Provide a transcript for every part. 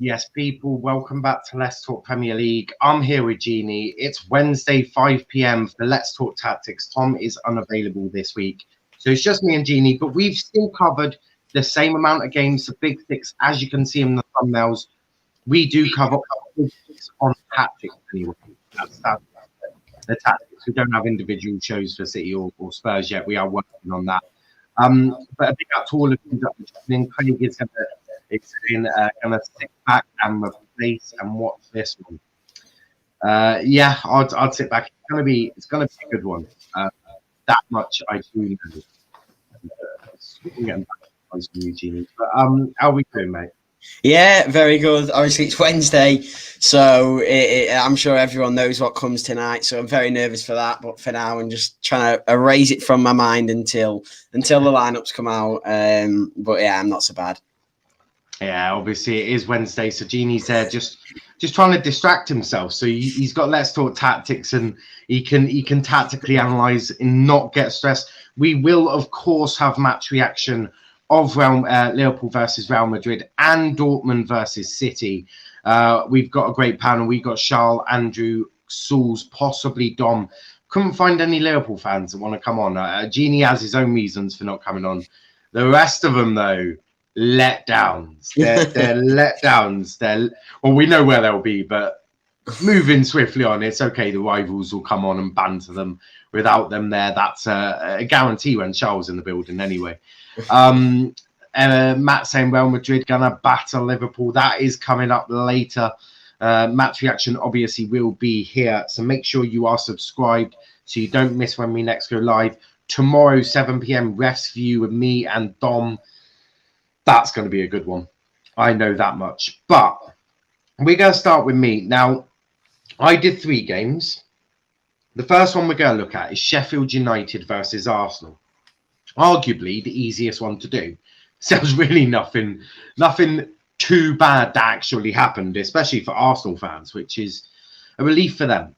Yes, people, welcome back to Let's Talk Premier League. I'm here with Gini. It's Wednesday, 5 p.m. for Let's Talk Tactics. Tom is unavailable this week, so it's just me and Gini, but we've still covered the same amount of games, the big six, as you can see in the thumbnails. We do cover big six on tactics anyway. That's the tactics. We don't have individual shows for City or Spurs yet. We are working on that. But a big up to all of you that are listening. Craig is gonna sit back and replace and watch this one. Yeah, I'd sit back. It's gonna be a good one. That much I do know. Getting back to you, Genie. But how are we doing, mate? Yeah, very good. Obviously, it's Wednesday, so I'm sure everyone knows what comes tonight. So I'm very nervous for that. But for now, I'm just trying to erase it from my mind until the lineups come out. But yeah, I'm not so bad. Yeah, obviously it is Wednesday, so Genie's there just trying to distract himself. So he's got Let's Talk Tactics, and he can tactically analyse and not get stressed. We will, of course, have match reaction of Liverpool versus Real Madrid and Dortmund versus City. We've got a great panel. We've got Charles, Andrew, Sauls, possibly Dom. Couldn't find any Liverpool fans that want to come on. Genie has his own reasons for not coming on. The rest of them, though, letdowns. They're letdowns. Well, we know where they'll be, but moving swiftly on. It's okay. The rivals will come on and banter them. Without them there, that's a guarantee when Charles in the building anyway. Matt saying Real Madrid gonna batter Liverpool. That is coming up later. Match reaction obviously will be here, so make sure you are subscribed so you don't miss when we next go live. Tomorrow, 7 p.m. refs view with me and Dom. That's going to be a good one. I know that much. But we're going to start with me. Now, I did 3 games. The first one we're going to look at is Sheffield United versus Arsenal. Arguably the easiest one to do. So there's really nothing too bad that actually happened, especially for Arsenal fans, which is a relief for them.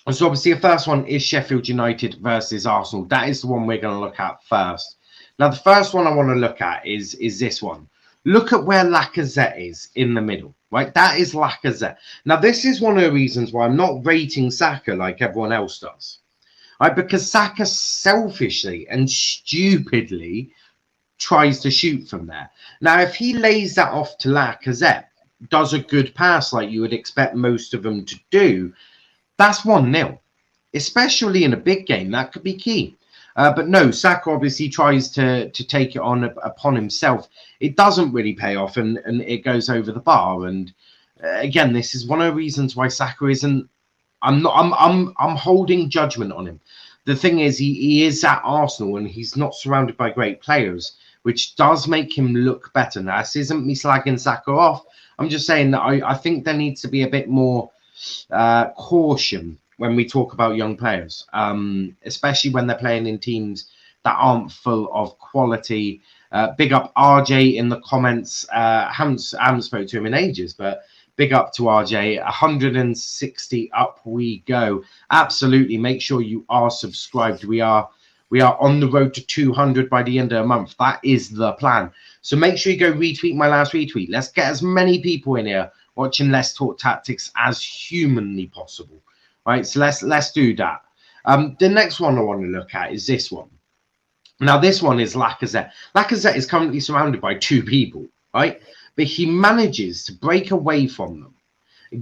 So obviously the first one is Sheffield United versus Arsenal. That is the one we're going to look at first. Now, the first one I want to look at is this one. Look at where Lacazette is in the middle, right? That is Lacazette. Now, this is one of the reasons why I'm not rating Saka like everyone else does, right? Because Saka selfishly and stupidly tries to shoot from there. Now, if he lays that off to Lacazette, does a good pass like you would expect most of them to do, that's 1-0. Especially in a big game, that could be key. But no, Saka obviously tries to take it on upon himself. It doesn't really pay off, and it goes over the bar. And again, this is one of the reasons why Saka isn't. I'm holding judgment on him. The thing is, he is at Arsenal, and he's not surrounded by great players, which does make him look better. Now, this isn't me slagging Saka off. I'm just saying that I think there needs to be a bit more caution when we talk about young players, especially when they're playing in teams that aren't full of quality. Big up RJ in the comments. Haven't spoken to him in ages, but big up to RJ. 160 up we go. Absolutely. Make sure you are subscribed. We are on the road to 200 by the end of the month. That is the plan. So make sure you go retweet my last retweet. Let's get as many people in here watching Let's Talk Tactics as humanly possible. Right, so let's do that. The next one I want to look at is this one. Now, this one is Lacazette. Lacazette is currently surrounded by 2 people, right? But he manages to break away from them,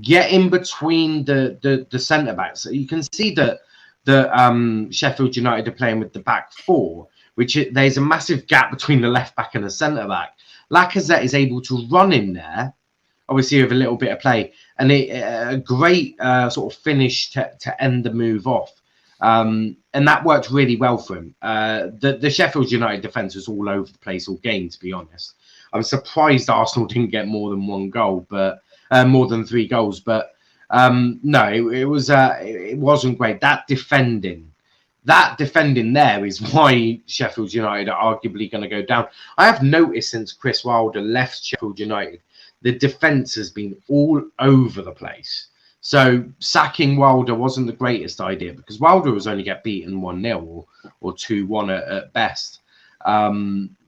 get in between the centre backs. So you can see that Sheffield United are playing with the back 4, there's a massive gap between the left back and the centre back. Lacazette is able to run in there, obviously with a little bit of play, and a great sort of finish to end the move off. And that worked really well for him. The Sheffield United defence was all over the place all game, to be honest. I'm surprised Arsenal didn't get more than 1 goal, but more than 3 goals. But no, it wasn't great. That defending there is why Sheffield United are arguably going to go down. I have noticed since Chris Wilder left Sheffield United, the defence has been all over the place. So sacking Wilder wasn't the greatest idea, because Wilder was only get beaten 1-0 or 2-1 at best.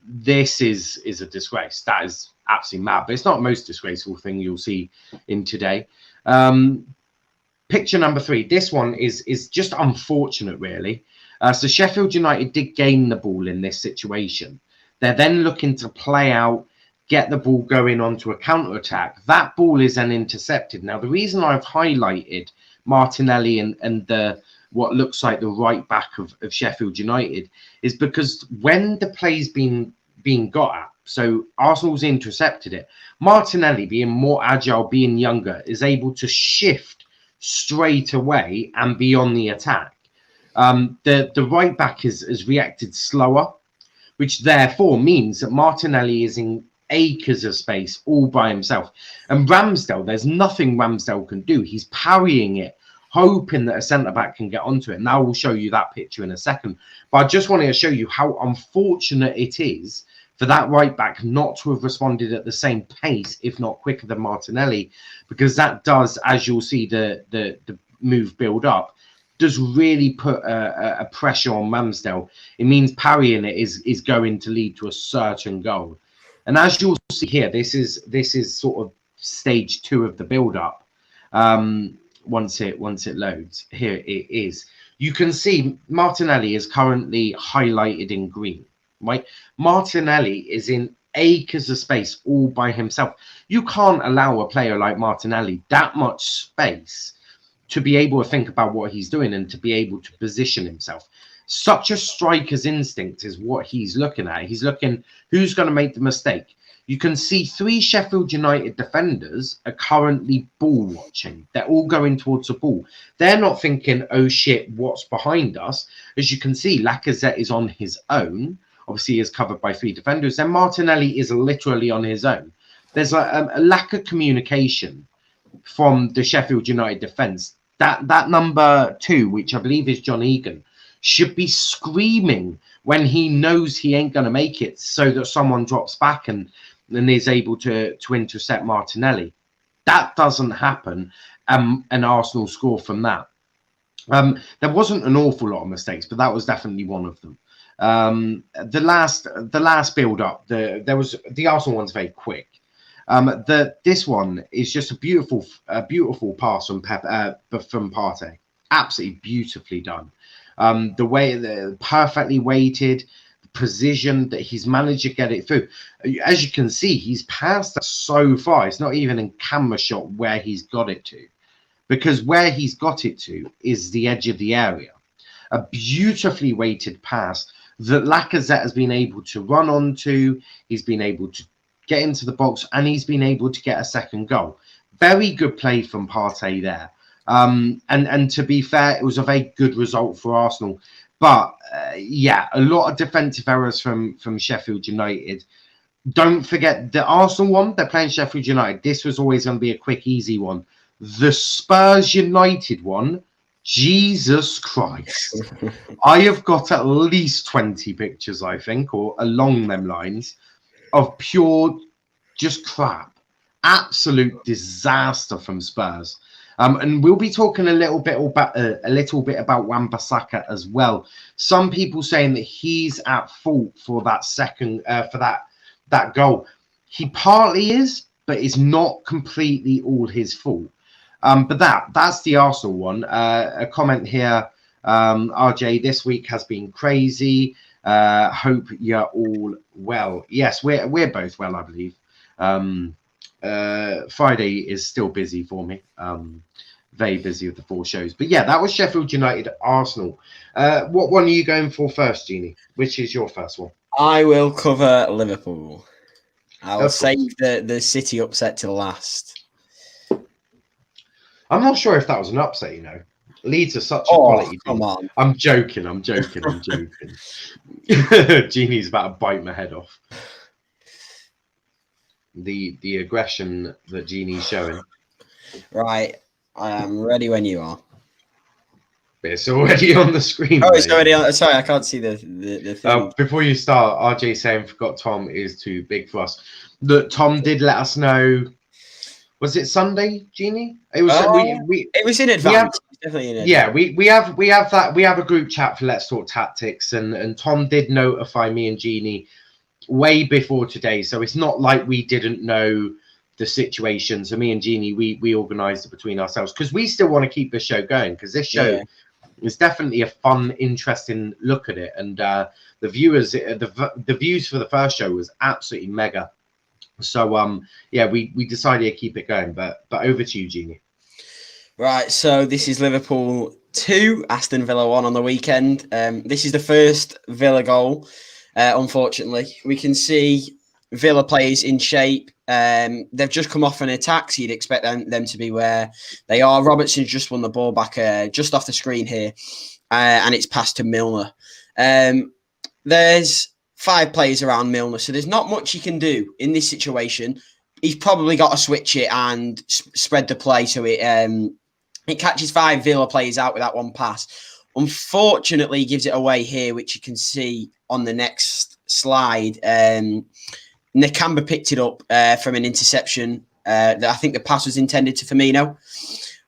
This is a disgrace. That is absolutely mad. But it's not the most disgraceful thing you'll see in today. Picture number 3. This one is just unfortunate, really. So Sheffield United did gain the ball in this situation. They're then looking to play out, get the ball going onto a counter-attack. That ball is then intercepted. Now, the reason I've highlighted Martinelli and the what looks like the right back of Sheffield United is because when the play's being got at, so Arsenal's intercepted it, Martinelli, being more agile, being younger, is able to shift straight away and be on the attack. The right back has reacted slower, which therefore means that Martinelli is in acres of space all by himself. And Ramsdale, there's nothing Ramsdale can do. He's parrying it, hoping that a centre-back can get onto it. Now we'll show you that picture in a second. But I just wanted to show you how unfortunate it is for that right-back not to have responded at the same pace, if not quicker than Martinelli, because that does, as you'll see the move build up, does really put a pressure on Ramsdale. It means parrying it is going to lead to a certain goal. And as you'll see here, this is sort of stage 2 of the build-up. Once it loads, here it is. You can see Martinelli is currently highlighted in green, right? Martinelli is in acres of space all by himself. You can't allow a player like Martinelli that much space to be able to think about what he's doing and to be able to position himself. Such a striker's instinct is what he's looking at. He's looking, who's going to make the mistake? You can see 3 Sheffield United defenders are currently ball watching. They're all going towards the ball. They're not thinking, oh shit, what's behind us? As you can see, Lacazette is on his own. Obviously, he is covered by 3 defenders. Then Martinelli is literally on his own. There's a lack of communication from the Sheffield United defence. That number 2, which I believe is John Egan, should be screaming when he knows he ain't going to make it, so that someone drops back and is able to intercept Martinelli. That doesn't happen, and Arsenal score from that. There wasn't an awful lot of mistakes, but that was definitely one of them. The last build up, the Arsenal one's very quick. This one is just a beautiful pass from Partey. Absolutely beautifully done. The way perfectly weighted, the precision that he's managed to get it through. As you can see, he's passed that so far. It's not even in camera shot where he's got it to, because where he's got it to is the edge of the area. A beautifully weighted pass that Lacazette has been able to run onto. He's been able to get into the box, and he's been able to get a second goal. Very good play from Partey there. And to be fair, it was a very good result for Arsenal. But yeah, a lot of defensive errors from Sheffield United. Don't forget the Arsenal one, they're playing Sheffield United. This was always going to be a quick, easy one. The Spurs United one, Jesus Christ. I have got at least 20 pictures, I think, or along them lines, of pure just crap. Absolute disaster from Spurs. And we'll be talking a little bit about Wan-Bissaka as well. Some people saying that he's at fault for that second for that goal. He partly is, but it's not completely all his fault. But that's the Arsenal one. A comment here, RJ, this week has been crazy. Hope you're all well. Yes, we're both well, I believe. Friday is still busy for me. Very busy with the 4 shows. But yeah, that was Sheffield United, Arsenal. What one are you going for first, Genie? Which is your first one? I will cover Liverpool. I'll save the City upset to last. I'm not sure if that was an upset, you know. Leeds are such a quality come team. on. I'm joking. Genie's about to bite my head off. The aggression that Genie's showing. Right. I am ready when you are. It's already on the screen. Oh, it's already on. Sorry, I can't see the thing. Before you start, RJ saying forgot Tom is too big for us. Look, Tom did let us know. Was it Sunday, Genie? It was. It was in advance. Definitely in advance. Yeah, we have a group chat for Let's Talk Tactics, and Tom did notify me and Genie way before today. So it's not like we didn't know the situation. So me and Gini, we organised it between ourselves because we still want to keep the show going, because this show is definitely a fun, interesting look at it. And the viewers, the views for the first show was absolutely mega. So yeah, we decided to keep it going. But over to you, Gini. Right, so this is Liverpool 2, Aston Villa 1 on the weekend. This is the first Villa goal. Unfortunately, we can see Villa players in shape. They've just come off an attack, so you'd expect them to be where they are. Robertson's just won the ball back just off the screen here, and it's passed to Milner. There's 5 players around Milner, so there's not much he can do in this situation. He's probably got to switch it and spread the play so it catches 5 Villa players out with that one pass. Unfortunately, he gives it away here, which you can see on the next slide. Nakamba picked it up from an interception. I think the pass was intended to Firmino.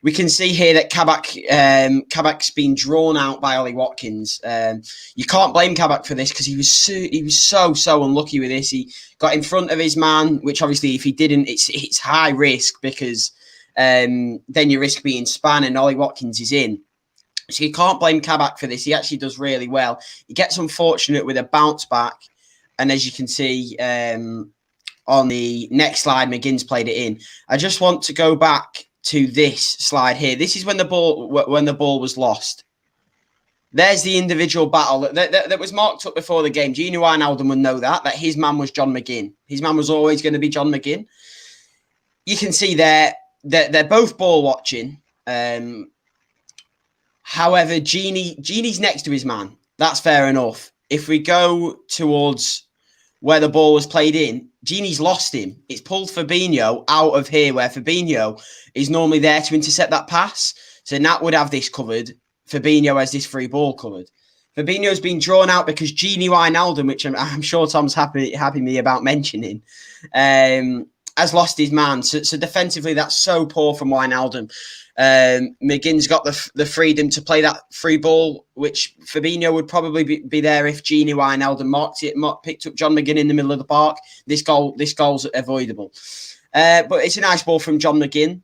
We can see here that Kabak's been drawn out by Ollie Watkins. You can't blame Kabak for this because he was so unlucky with this. He got in front of his man, which obviously if he didn't, it's high risk because then you risk being spun, and Ollie Watkins is in. So you can't blame Kabak for this. He actually does really well. He gets unfortunate with a bounce back, and as you can see on the next slide, McGinn's played it in. I just want to go back to this slide here. This is when the ball was lost. There's the individual battle that was marked up before the game. Gini Wijnaldum would know that his man was John McGinn. His man was always going to be John McGinn. You can see there that they're both ball watching. However, Gini's next to his man. That's fair enough. If we go towards where the ball was played in, Gini's lost him. It's pulled Fabinho out of here where Fabinho is normally there to intercept that pass. So Nat would have this covered. Fabinho has this free ball covered. Fabinho's been drawn out because Gini Wijnaldum, which I'm sure Tom's happy me about mentioning, has lost his man. So defensively, that's so poor from Wijnaldum. McGinn's got the freedom to play that free ball, which Fabinho would probably be there if Gini Wijnaldum picked up John McGinn in the middle of the park. This goal's avoidable. But it's a nice ball from John McGinn.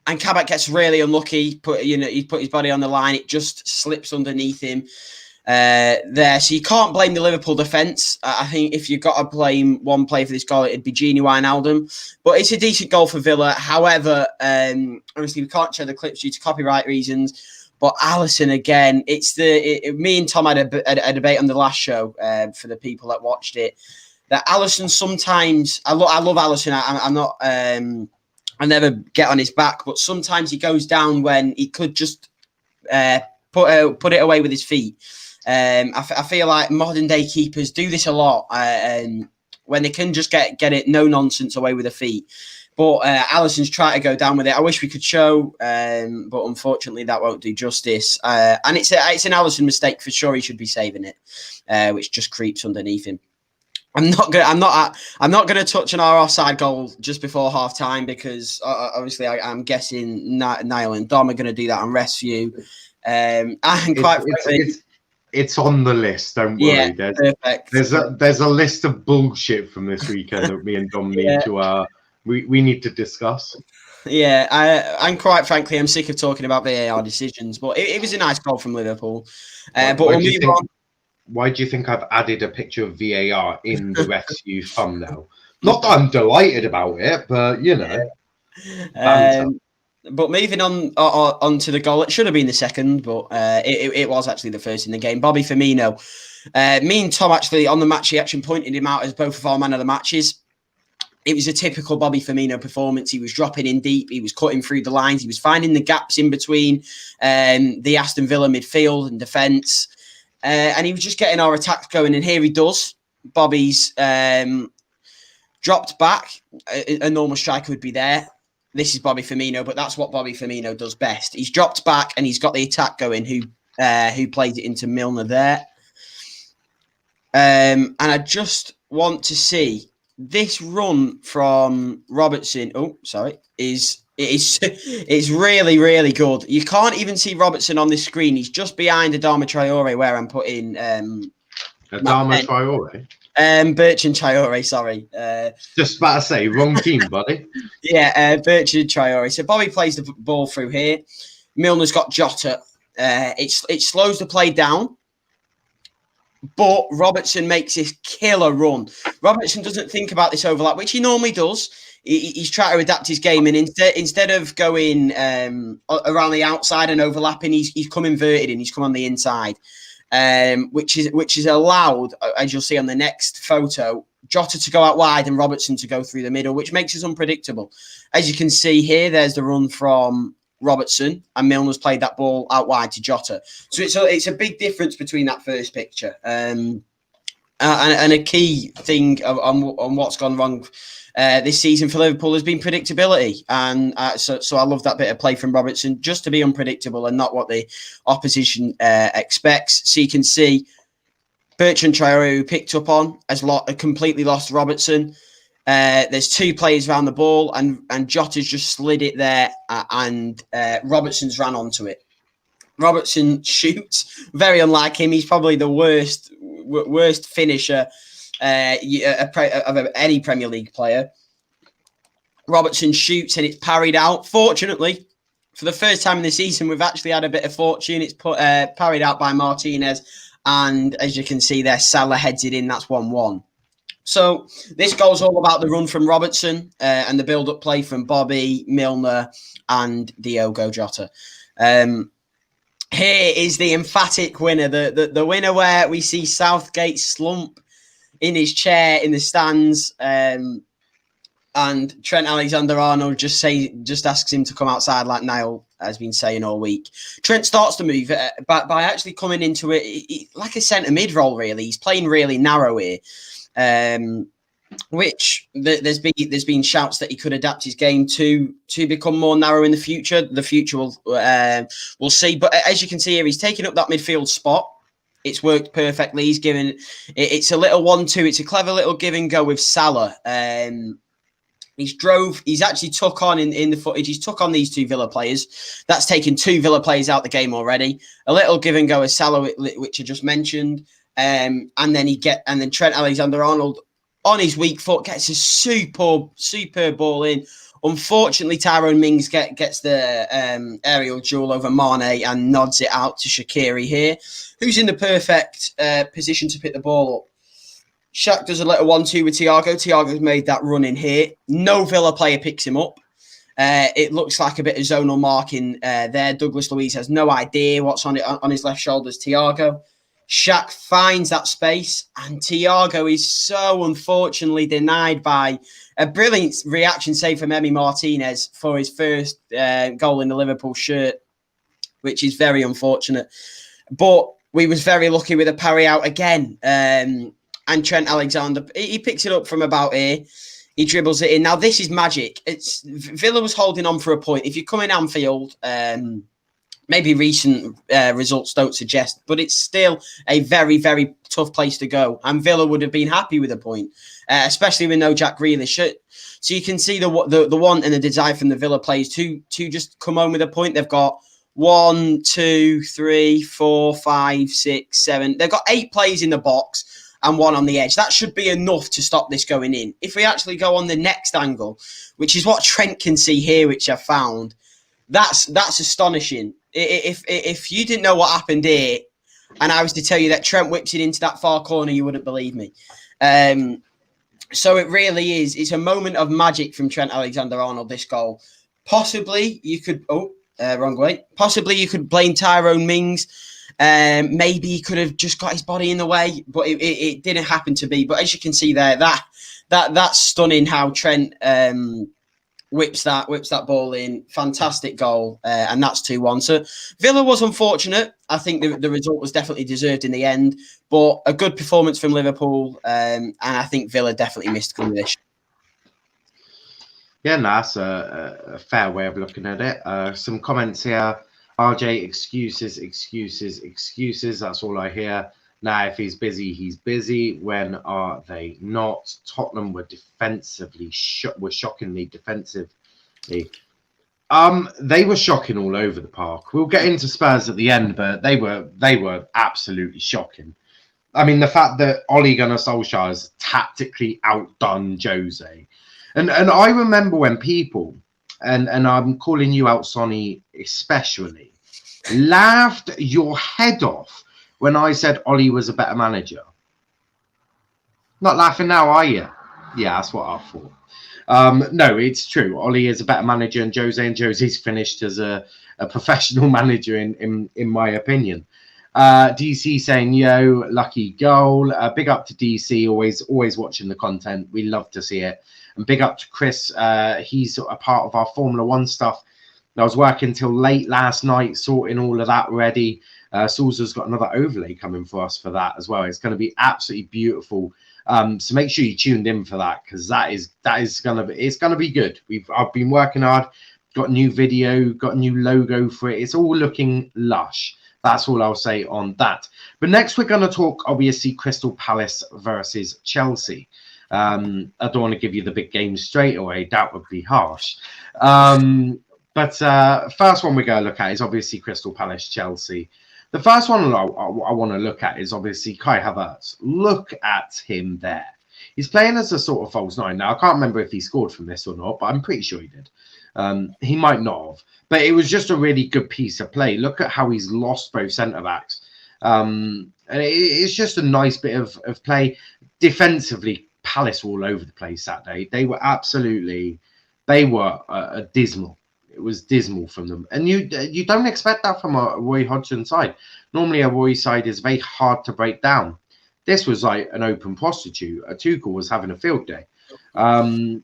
And Kabak gets really unlucky. He put his body on the line. It just slips underneath him there. So you can't blame the Liverpool defence. I think if you've got to blame one player for this goal, it'd be Gini Wijnaldum. But it's a decent goal for Villa. However, obviously we can't show the clips due to copyright reasons. But Alisson again, me and Tom had a debate on the last show for the people that watched it. That Alisson sometimes, I love Alisson. I'm not. I never get on his back, but sometimes he goes down when he could just put it away with his feet. I feel like modern day keepers do this a lot when they can just get it no nonsense away with their feet. But Alisson's trying to go down with it. I wish we could show, but unfortunately that won't do justice. And it's an Alisson mistake for sure. He should be saving it, which just creeps underneath him. I'm not gonna touch on our offside goal just before half time because obviously I'm guessing Niall and Dom are going to do that on rescue. And quite it's on the list. Don't worry. Yeah, perfect. There's a list of bullshit from this weekend that me and Dom need to we need to discuss. Yeah, I'm quite frankly I'm sick of talking about VAR decisions, but it was a nice goal from Liverpool. But we'll move on. Why do you think I've added a picture of VAR in the rescue thumbnail? Not that I'm delighted about it, but you know. But moving on to the goal, it should have been the second, but it was actually the first in the game. Bobby Firmino. Me and Tom actually on the match reaction pointed him out as both of our man of the matches. It was a typical Bobby Firmino performance. He was dropping in deep. He was cutting through the lines. He was finding the gaps in between the Aston Villa midfield and defence. And he was just getting our attacks going. And here he does. Bobby's dropped back. A normal striker would be there. This is Bobby Firmino, but that's what Bobby Firmino does best. He's dropped back and he's got the attack going. Who plays it into Milner there? And I just want to see this run from Robertson. Oh, sorry, it's really, really good. You can't even see Robertson on this screen. He's just behind Adama Traore where I'm putting Adama Traore. Bertrand Traore, sorry. Just about to say, wrong team, buddy. Yeah, Bertrand Traore. So Bobby plays the ball through here. Milner's got Jota. It slows the play down. But Robertson makes this killer run. Robertson doesn't think about this overlap, which he normally does. He's trying to adapt his game, and instead of going around the outside and overlapping, he's come inverted and he's come on the inside, which is allowed, as you'll see on the next photo, Jota to go out wide and Robertson to go through the middle, which makes us unpredictable. As you can see here, there's the run from Robertson, and Milner's played that ball out wide to Jota. So it's a big difference between that first picture. And a key thing on what's gone wrong this season for Liverpool has been predictability. And so I love that bit of play from Robertson, just to be unpredictable and not what the opposition expects. So you can see Bertrand Traore, who picked up on, has completely lost Robertson. There's two players around the ball, and Jota's just slid it there, and Robertson's ran onto it. Robertson shoots, very unlike him. He's probably the worst finisher of any Premier League player. Robertson shoots and it's parried out. Fortunately, for the first time in the season, we've actually had a bit of fortune. It's parried out by Martinez, and as you can see there, Salah heads it in. That's 1-1. So this goal's all about the run from Robertson and the build-up play from Bobby, Milner, and Diogo Jota. Here is the emphatic winner, the winner where we see Southgate slump in his chair in the stands, and Trent Alexander-Arnold just asks him to come outside, like Niall has been saying all week. Trent starts to move by actually coming into it like a centre mid role. Really, he's playing really narrow here. Which there's been shouts that he could adapt his game to become more narrow in the future. The future we'll see. But as you can see here, he's taking up that midfield spot. It's worked perfectly. He's given it's a little 1-2. It's a clever little give and go with Salah. He's actually took on in the footage. He's took on these two Villa players. That's taken two Villa players out the game already. A little give and go with Salah, which I just mentioned. And then Trent Alexander-Arnold on his weak foot gets a superb ball in. Unfortunately, Tyrone Mings gets the aerial duel over Mane and nods it out to Shaqiri here, who's in the perfect position to pick the ball up. Shaq does a little 1-2 with Thiago. Thiago's made that run in here. No Villa player picks him up. It looks like a bit of zonal marking there. Douglas Luiz has no idea what's on his left shoulder. Thiago. Shaq finds that space, and Thiago is so unfortunately denied by a brilliant reaction save from Emi Martinez for his first goal in the Liverpool shirt, which is very unfortunate. But we was very lucky with a parry out again. And Trent Alexander, he picks it up from about here. He dribbles it in. Now, this is magic. Villa was holding on for a point. If you come in Anfield, maybe recent results don't suggest, but it's still a very, very tough place to go. And Villa would have been happy with a point, especially with no Jack Grealish. So you can see the want and the desire from the Villa players to just come home with a point. They've got 1, 2, 3, 4, 5, 6, 7. They've got 8 players in the box and 1 on the edge. That should be enough to stop this going in. If we actually go on the next angle, which is what Trent can see here, which I've found, that's astonishing. If you didn't know what happened here, and I was to tell you that Trent whips it into that far corner, you wouldn't believe me. So it really is. It's a moment of magic from Trent Alexander-Arnold, this goal. Possibly you could... wrong way. Possibly you could blame Tyrone Mings. Maybe he could have just got his body in the way, but it didn't happen to be. But as you can see there, that's stunning how Trent... whips that ball in. Fantastic goal, and that's 2-1. So Villa was unfortunate. I think the result was definitely deserved in the end, but a good performance from Liverpool, and I think Villa definitely missed Grealish. Yeah, no, that's a fair way of looking at it. Some comments here. RJ, excuses. That's all I hear. Now, if he's busy, he's busy. When are they not? Tottenham were shockingly defensive. They were shocking all over the park. We'll get into Spurs at the end, but they were absolutely shocking. I mean, the fact that Ole Gunnar Solskjaer has tactically outdone Jose. And I remember when people, and I'm calling you out, Sonny, especially, laughed your head off when I said Ole was a better manager. Not laughing now, are you? Yeah, that's what I thought. No, it's true. Ole is a better manager than Jose, and Jose's finished as a professional manager, in my opinion. DC saying, yo, lucky goal. Big up to DC, always watching the content. We love to see it. And big up to Chris. He's a part of our Formula One stuff. I was working till late last night, sorting all of that ready. Salza's got another overlay coming for us for that as well. It's going to be absolutely beautiful. So make sure you tuned in for that, because that is going to be good. I've been working hard, got a new video, got a new logo for it. It's all looking lush. That's all I'll say on that. But next we're going to talk, obviously, Crystal Palace versus Chelsea. I don't want to give you the big game straight away. That would be harsh. But first one we're going to look at is obviously Crystal Palace Chelsea. The first one I want to look at is obviously Kai Havertz. Look at him there. He's playing as a sort of false nine. Now, I can't remember if he scored from this or not, but I'm pretty sure he did. He might not have. But it was just a really good piece of play. Look at how he's lost both centre-backs. And it's just a nice bit of play. Defensively, Palace were all over the place that day. They were dismal. It was dismal from them. And you don't expect that from a Roy Hodgson side. Normally, a Roy side is very hard to break down. This was like an open prostitute. Tuchel was having a field day. The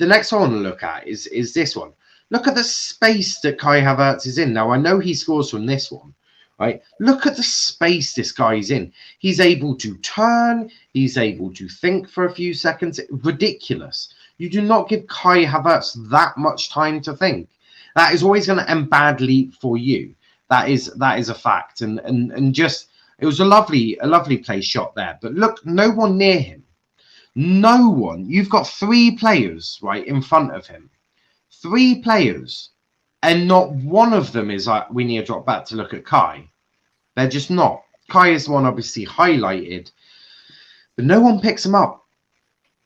next one I want to look at is this one. Look at the space that Kai Havertz is in. Now, I know he scores from this one, right? Look at the space this guy's in. He's able to turn. He's able to think for a few seconds. Ridiculous. You do not give Kai Havertz that much time to think. That is always going to end badly for you. That is a fact. And just, it was a lovely play shot there. But look, no one near him. No one. You've got 3 players right in front of him. 3 players. And not one of them is like, we need to drop back to look at Kai. They're just not. Kai is the one obviously highlighted. But no one picks him up.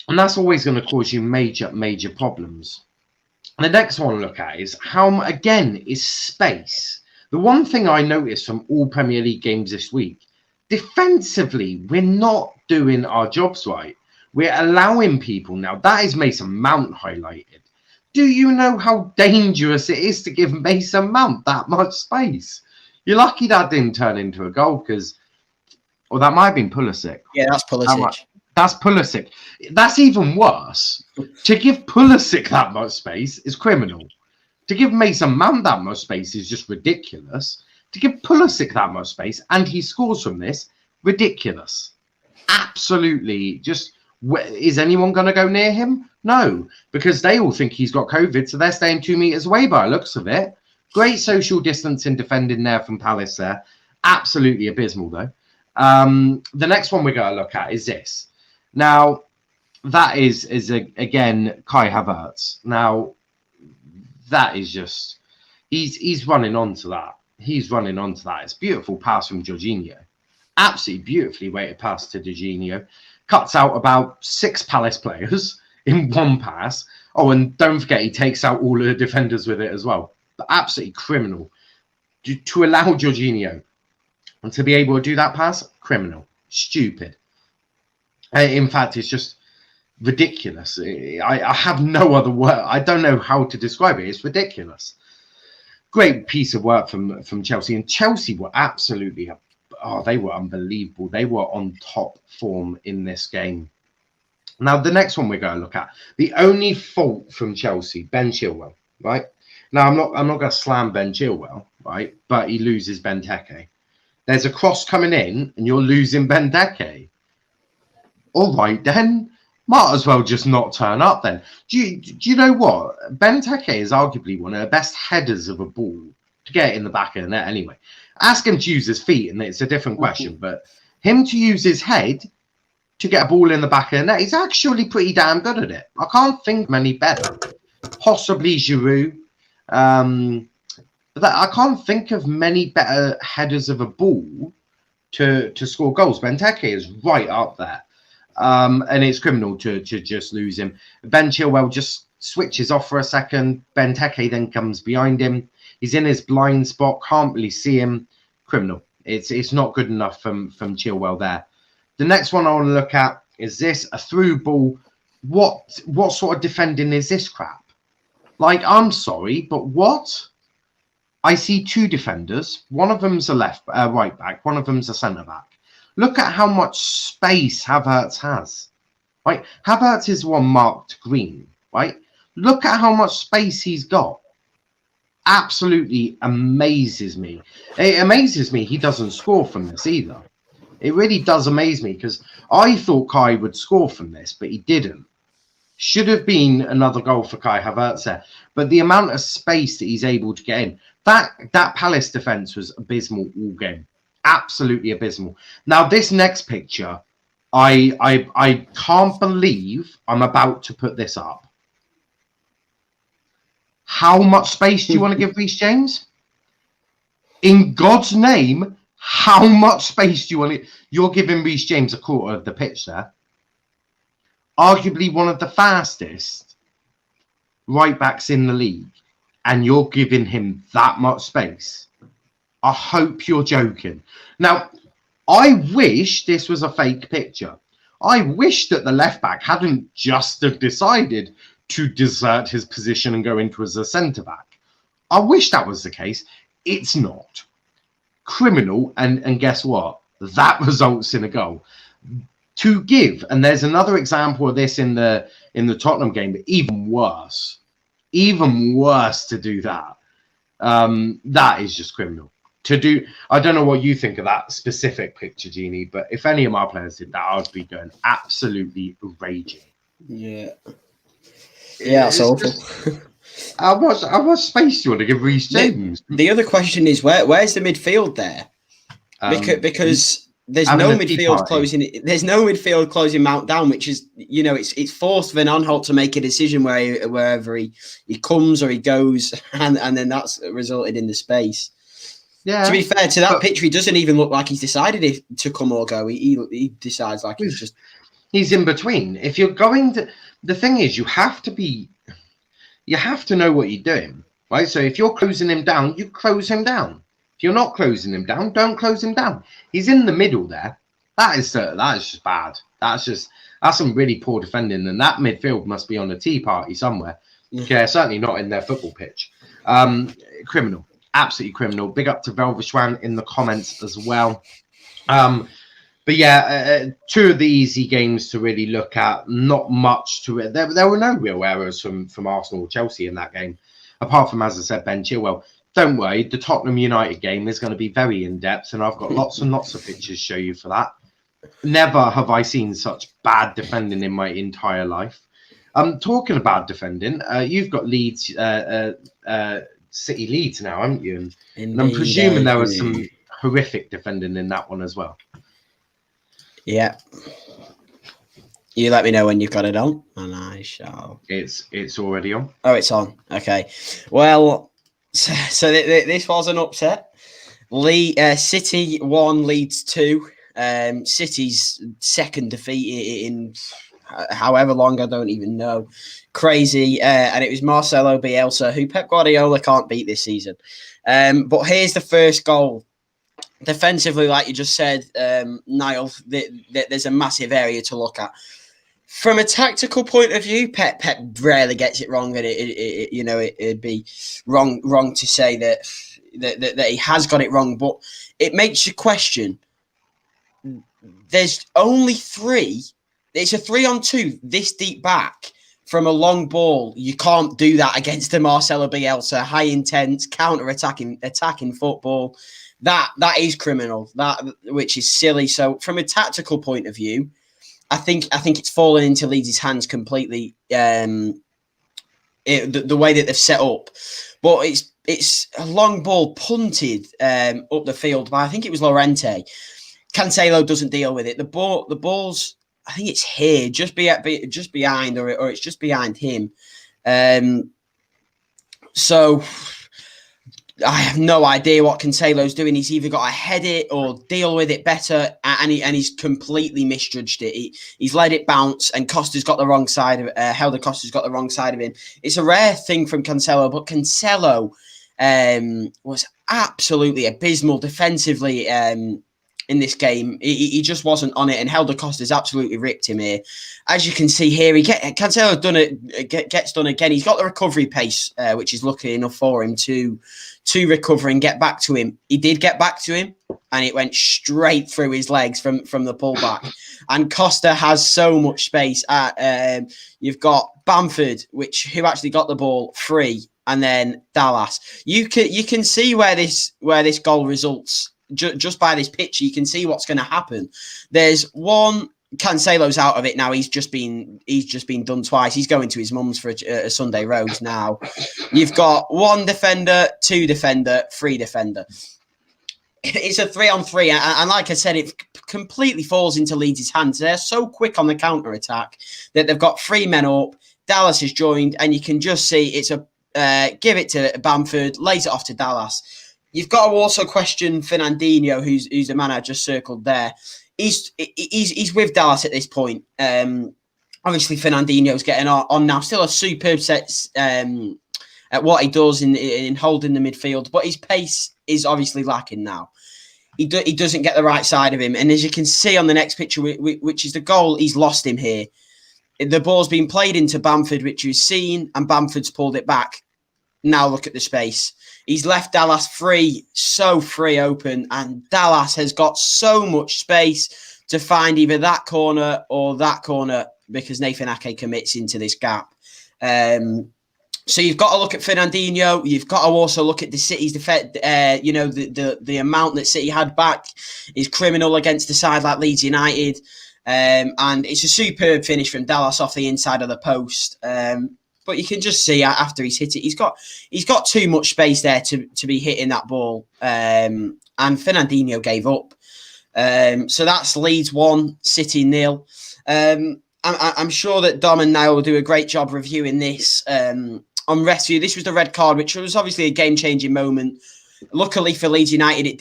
And that's always going to cause you major problems. And the next one to look at is how, again, is space. The one thing I noticed from all Premier League games this week, defensively, we're not doing our jobs right. We're allowing people now. That is Mason Mount highlighted. Do you know how dangerous it is to give Mason Mount that much space? You're lucky that didn't turn into a goal, because, or that might have been Pulisic. Yeah, that's Pulisic. That's Pulisic. That's even worse. To give Pulisic that much space is criminal. To give Mason Mount that much space is just ridiculous. To give Pulisic that much space, and he scores from this, ridiculous. Absolutely. Just, is anyone going to go near him? No, because they all think he's got COVID, so they're staying 2 meters away by the looks of it. Great social distancing defending there from Palace there. Absolutely abysmal, though. The next one we're going to look at is this. Now, that is again, Kai Havertz. Now, that is just, he's running onto that. He's running onto that. It's a beautiful pass from Jorginho. Absolutely beautifully weighted pass to Jorginho. Cuts out about 6 Palace players in one pass. Oh, and don't forget, he takes out all of the defenders with it as well. But absolutely criminal. To allow Jorginho to be able to do that pass, criminal. Stupid. In fact, it's just ridiculous. I have no other word. I don't know how to describe it. It's ridiculous. Great piece of work from Chelsea. And Chelsea were absolutely, they were unbelievable. They were on top form in this game. Now, the next one we're going to look at. The only fault from Chelsea, Ben Chilwell, right? Now, I'm not going to slam Ben Chilwell, right? But he loses Benteke. There's a cross coming in, and you're losing Benteke. All right, then. Might as well just not turn up then. Do you know what? Benteke is arguably one of the best headers of a ball to get it in the back of the net anyway. Ask him to use his feet, and it's a different question. But him to use his head to get a ball in the back of the net, he's actually pretty damn good at it. I can't think of any better. Possibly Giroud. But I can't think of many better headers of a ball to score goals. Benteke is right up there. And it's criminal to just lose him. Ben Chilwell just switches off for a second. Benteke then comes behind him. He's in his blind spot, can't really see him. Criminal. It's not good enough from Chilwell there. The next one I want to look at is this, a through ball. What sort of defending is this crap? Like, I'm sorry, but what? I see two defenders. One of them's a right back. One of them's a centre back. Look at how much space Havertz has. Right, Havertz is the one marked green. Right, look at how much space he's got. Absolutely amazes me. It amazes me he doesn't score from this either. It really does amaze me, because I thought Kai would score from this, but he didn't. Should have been another goal for Kai Havertz there. But the amount of space that he's able to get in, that Palace defence was abysmal all game. Absolutely abysmal. Now, this next picture, I can't believe I'm about to put this up. How much space do you want to give Reece James? In God's name, how much space do you want to... You're giving Reece James a quarter of the pitch there. Arguably one of the fastest right backs in the league. And you're giving him that much space. I hope you're joking. Now, I wish this was a fake picture. I wish that the left back hadn't just decided to desert his position and go into as a centre back. I wish that was the case. It's not. Criminal, and guess what? That results in a goal. To give, and there's another example of this in the Tottenham game, but even worse to do that. That is just criminal. To do, I don't know what you think of that specific picture, Genie, but if any of my players did that, I'd be going absolutely raging. Yeah. Yeah, that's awful. How much space do you want to give Reece James? The other question is, where's the midfield there? Because there's no midfield closing. There's no midfield closing Mount down, which is, it's forced Van Aanholt to make a decision wherever he comes or he goes, and then that's resulted in the space. Yeah. To be fair to that picture, he doesn't even look like he's decided to come or go. He decides like he's in between. If you're going to, the thing is, you have to know what you're doing, right? So if you're closing him down, you close him down. If you're not closing him down, don't close him down. He's in the middle there. That is just bad. That's some really poor defending, and that midfield must be on a tea party somewhere. Yeah, certainly not in their football pitch. Criminal. Absolutely criminal. Big up to Velvishwan in the comments as well. But yeah, two of the easy games to really look at. Not much to it. There were no real errors from Arsenal or Chelsea in that game, apart from, as I said, Ben Chilwell. Don't worry, the Tottenham United game is going to be very in-depth, and I've got lots and lots of pictures to show you for that. Never have I seen such bad defending in my entire life. Talking about defending, you've got Leeds... City Leeds now, haven't you? And I'm presuming there was some horrific defending in that one as well. Yeah. You let me know when you've got it on, and I shall. It's already on. Oh, it's on. Okay. Well, so this was an upset. City 1, Leeds 2. City's second defeat in however long, I don't even know. Crazy. And it was Marcelo Bielsa, who Pep Guardiola can't beat this season. But here's the first goal. Defensively, like you just said, Niall, there's a massive area to look at. From a tactical point of view, Pep rarely gets it wrong, and it'd be wrong to say that he has got it wrong. But it makes you question. There's only 3. It's a 3-on-2 this deep back from a long ball. You can't do that against the Marcelo Bielsa, high intense, attacking football. That is criminal. Which is silly. So from a tactical point of view, I think it's fallen into Leeds' hands completely. The way that they've set up, but it's a long ball punted up the field by, I think it was Llorente. Cancelo doesn't deal with it. The ball's, I think it's here, just behind, or it's just behind him. So I have no idea what Cancelo's doing. He's either got to head it or deal with it better, and he's completely misjudged it. He's let it bounce, and Costa's got the wrong side of it. Helder Costa's got the wrong side of him. It's a rare thing from Cancelo, but Cancelo was absolutely abysmal defensively in this game. He just wasn't on it, and Helder Costa's absolutely ripped him here. As you can see here, Cancelo gets done again. He's got the recovery pace, which is lucky enough for him to recover and get back to him. He did get back to him, and it went straight through his legs from the pullback. And Costa has so much space. You've got Bamford, who actually got the ball free, and then Dallas. You can see where this goal results. Just by this picture, you can see what's going to happen. There's one. Cancelo's out of it now. He's just been done twice. He's going to his mum's for a Sunday roast now. You've got one defender, two defender, three defender. It's a 3-on-3, and like I said, it completely falls into Leeds' hands. They're so quick on the counter attack that they've got 3 men up. Dallas has joined, and you can just see it's a give it to Bamford, lays it off to Dallas. You've got to also question Fernandinho, who's the man I just circled there. He's with Dallas at this point. Obviously, Fernandinho's getting on now. Still a superb set at what he does in holding the midfield, but his pace is obviously lacking now. He doesn't get the right side of him. And as you can see on the next picture, which is the goal, he's lost him here. The ball's been played into Bamford, which you've seen, and Bamford's pulled it back. Now look at the space. He's left Dallas free open, and Dallas has got so much space to find either that corner or that corner because Nathan Ake commits into this gap. So you've got to look at Fernandinho. You've got to also look at the City's defense. The amount that City had back is criminal against a side like Leeds United. And it's a superb finish from Dallas off the inside of the post. But you can just see after he's hit it, he's got too much space there to be hitting that ball. And Fernandinho gave up. So that's Leeds 1, City 0. I'm sure that Dom and Niall will do a great job reviewing this. On rescue, this was the red card, which was obviously a game-changing moment. Luckily for Leeds United, it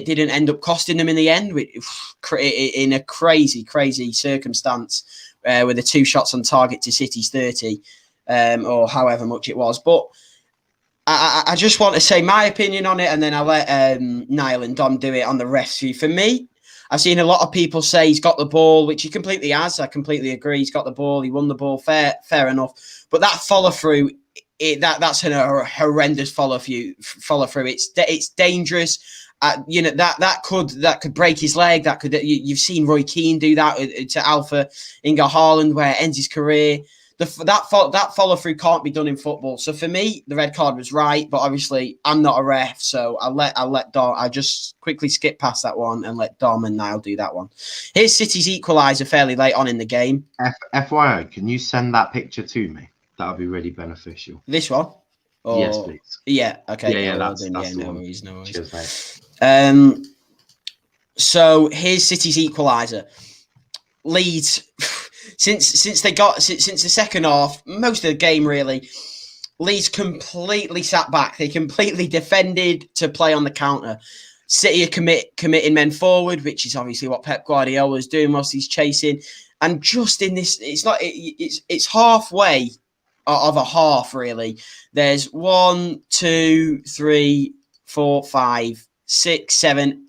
didn't end up costing them in the end, in a crazy circumstance with the 2 shots on target to City's 30, or however much it was. But I just want to say my opinion on it, and then I'll let Niall and Dom do it on the rescue. For me, I've seen a lot of people say he's got the ball, which he completely has. I completely agree. He's got the ball. He won the ball. Fair enough. But that follow through, that's a horrendous follow through. It's dangerous. That could break his leg. You've seen Roy Keane do that to Alpha Inga Haaland, where it ends his career. That follow through can't be done in football. So for me, the red card was right, but obviously I'm not a ref, so I'll let Dom. I just quickly skip past that one and let Dom and Niall do that one. Here's City's equaliser fairly late on in the game. FYI, can you send that picture to me? That would be really beneficial. This one? Or, yes, please. Yeah. Okay. Yeah. That's no the worries. No worries. Cheers, mate. So here's City's equaliser. Leeds. Since the second half, most of the game really, Leeds completely sat back. They completely defended to play on the counter. City are committing men forward, which is obviously what Pep Guardiola is doing whilst he's chasing. And just in this, it's halfway of a half really. There's 1, 2, 3, 4, 5, 6, 7.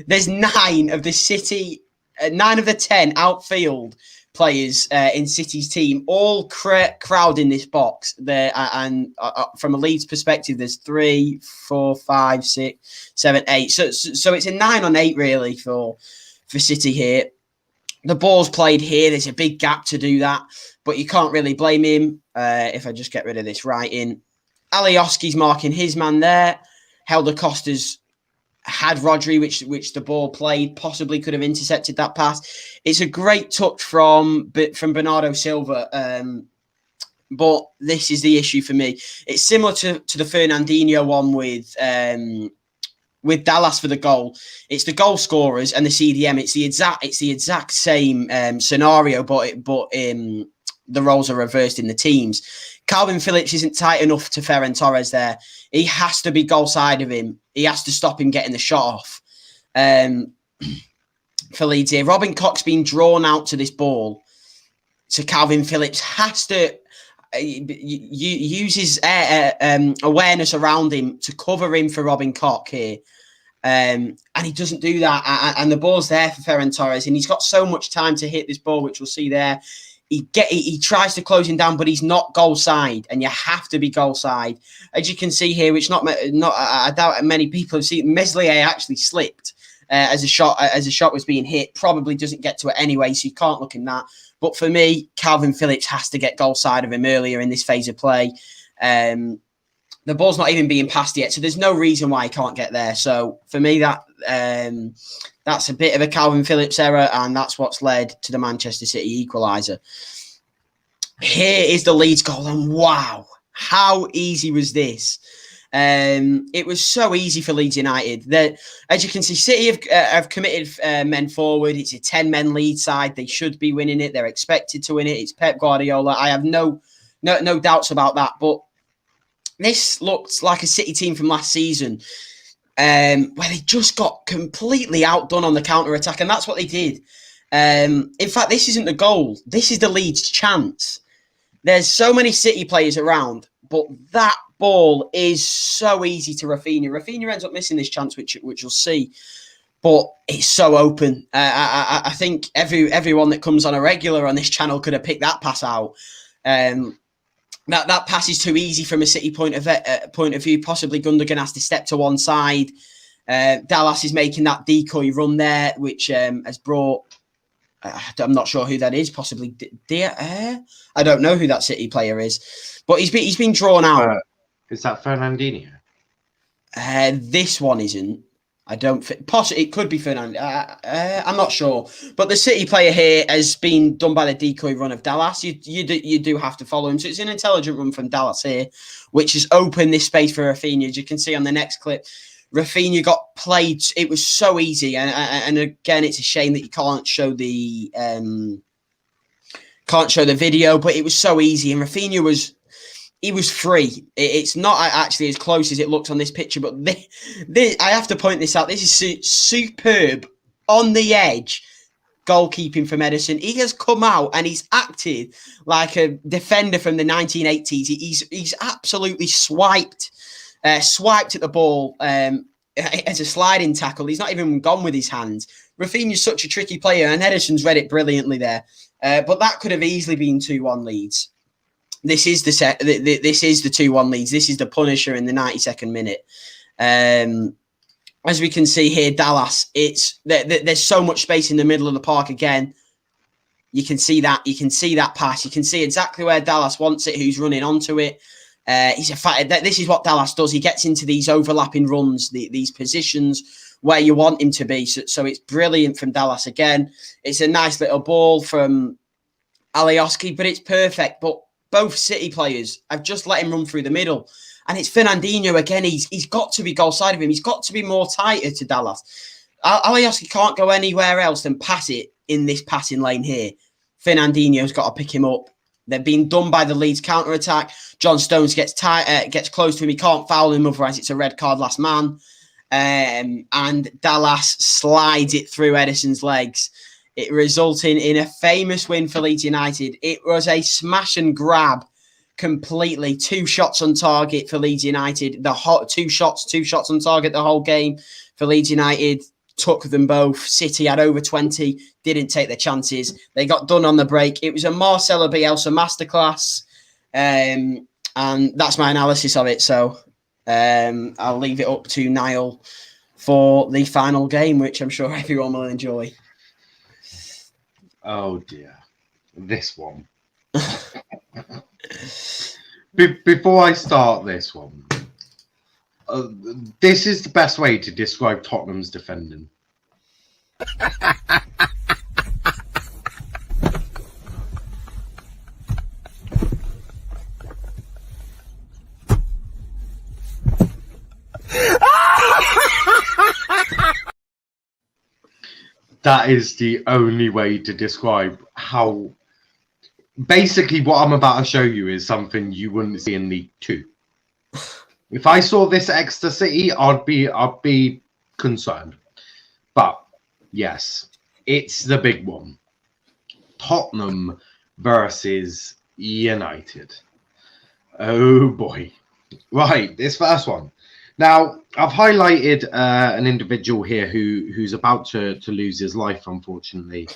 There's 9 of the City, 9 of the 10 outfield players in City's team, all crowding this box there. And from a Leeds perspective, there's 3, 4, 5, 6, 7, 8. So it's a 9 on 8 really for City here. The ball's played here. There's a big gap to do that, but you can't really blame him. If I just get rid of this writing, Alioski's marking his man there. Helder Costa's had Rodri, which the ball played, possibly could have intercepted that pass. It's a great touch from Bernardo Silva, but this is the issue for me. It's similar to the Fernandinho one with Dallas for the goal. It's the goal scorers and the CDM. It's the exact same scenario, but the roles are reversed in the teams. Calvin Phillips isn't tight enough to Ferran Torres there. He has to be goal side of him. He has to stop him getting the shot off. For Leeds here, Robin Koch's been drawn out to this ball. So Calvin Phillips has to use his awareness around him to cover him for Robin Koch here. And he doesn't do that. And the ball's there for Ferran Torres. And he's got so much time to hit this ball, which we'll see there. He tries to close him down, but he's not goal side. And you have to be goal side. As you can see here, which I doubt many people have seen, Meslier actually slipped as a shot was being hit. Probably doesn't get to it anyway, so you can't look in that. But for me, Calvin Phillips has to get goal side of him earlier in this phase of play. The ball's not even being passed yet, so there's no reason why he can't get there. So for me, that's a bit of a Calvin Phillips error, and that's what's led to the Manchester City equaliser. Here is the Leeds goal, and wow, how easy was this? It was so easy for Leeds United. As you can see, City have committed men forward. It's a 10-men lead side. They should be winning it. They're expected to win it. It's Pep Guardiola. I have no doubts about that. But this looked like a City team from last season, where they just got completely outdone on the counter-attack, and that's what they did. In fact, this isn't the goal. This is the Leeds chance. There's so many City players around, but that ball is so easy to Rafinha. Rafinha ends up missing this chance, which you'll see, but it's so open. I think everyone that comes on a regular on this channel could have picked that pass out. That pass is too easy from a City point of view. Possibly Gundogan has to step to one side. Dallas is making that decoy run there, which has brought. I'm not sure who that is. Possibly Dier. I don't know who that City player is, but he's been drawn out. Is that Fernandinho? This one isn't. I don't think. Possibly it could be Fernandinho. I'm not sure. But the City player here has been done by the decoy run of Dallas. You do have to follow him. So it's an intelligent run from Dallas here, which has opened this space for Rafinha. As you can see on the next clip, Rafinha got played. It was so easy, and again, it's a shame that you can't show the video, but it was so easy, and Rafinha was free. It's not actually as close as it looks on this picture, but I have to point this out. This is superb on the edge goalkeeping from Ederson. He has come out and he's acted like a defender from the 1980s. He's absolutely swiped at the ball as a sliding tackle. He's not even gone with his hands. Rafinha's such a tricky player, and Ederson's read it brilliantly there. But that could have easily been 2-1 Leeds. This is the 2-1 Leeds. This is the Punisher in the 92nd minute. As we can see here, Dallas. There's so much space in the middle of the park again. You can see that. You can see that pass. You can see exactly where Dallas wants it. Who's running onto it? This is what Dallas does. He gets into these overlapping runs, these positions where you want him to be. So it's brilliant from Dallas again. It's a nice little ball from Alioski, but it's perfect. But both City players have just let him run through the middle. And it's Fernandinho again. He's got to be goal side of him. He's got to be more tighter to Dallas. Alioski can't go anywhere else than pass it in this passing lane here. Fernandinho's got to pick him up. They're being done by the Leeds counter-attack. John Stones gets close to him. He can't foul him, otherwise it's a red card last man. And Dallas slides it through Ederson's legs. It resulting in a famous win for Leeds United. It was a smash and grab completely. 2 shots on target for Leeds United. Two shots on target the whole game for Leeds United. Took them both. City had over 20, didn't take their chances. They got done on the break. It was a Marcelo Bielsa masterclass, and that's my analysis of it. So I'll leave it up to Niall for the final game, which I'm sure everyone will enjoy. Oh dear, this one. Before I start this one, this is the best way to describe Tottenham's defending. That is the only way to describe how basically what I'm about to show you is something you wouldn't see in League 2. If I saw this at Exeter City, I'd be concerned. But yes, it's the big one. Tottenham versus United. Oh boy. Right, this first one. Now, I've highlighted an individual here who's about to lose his life, unfortunately,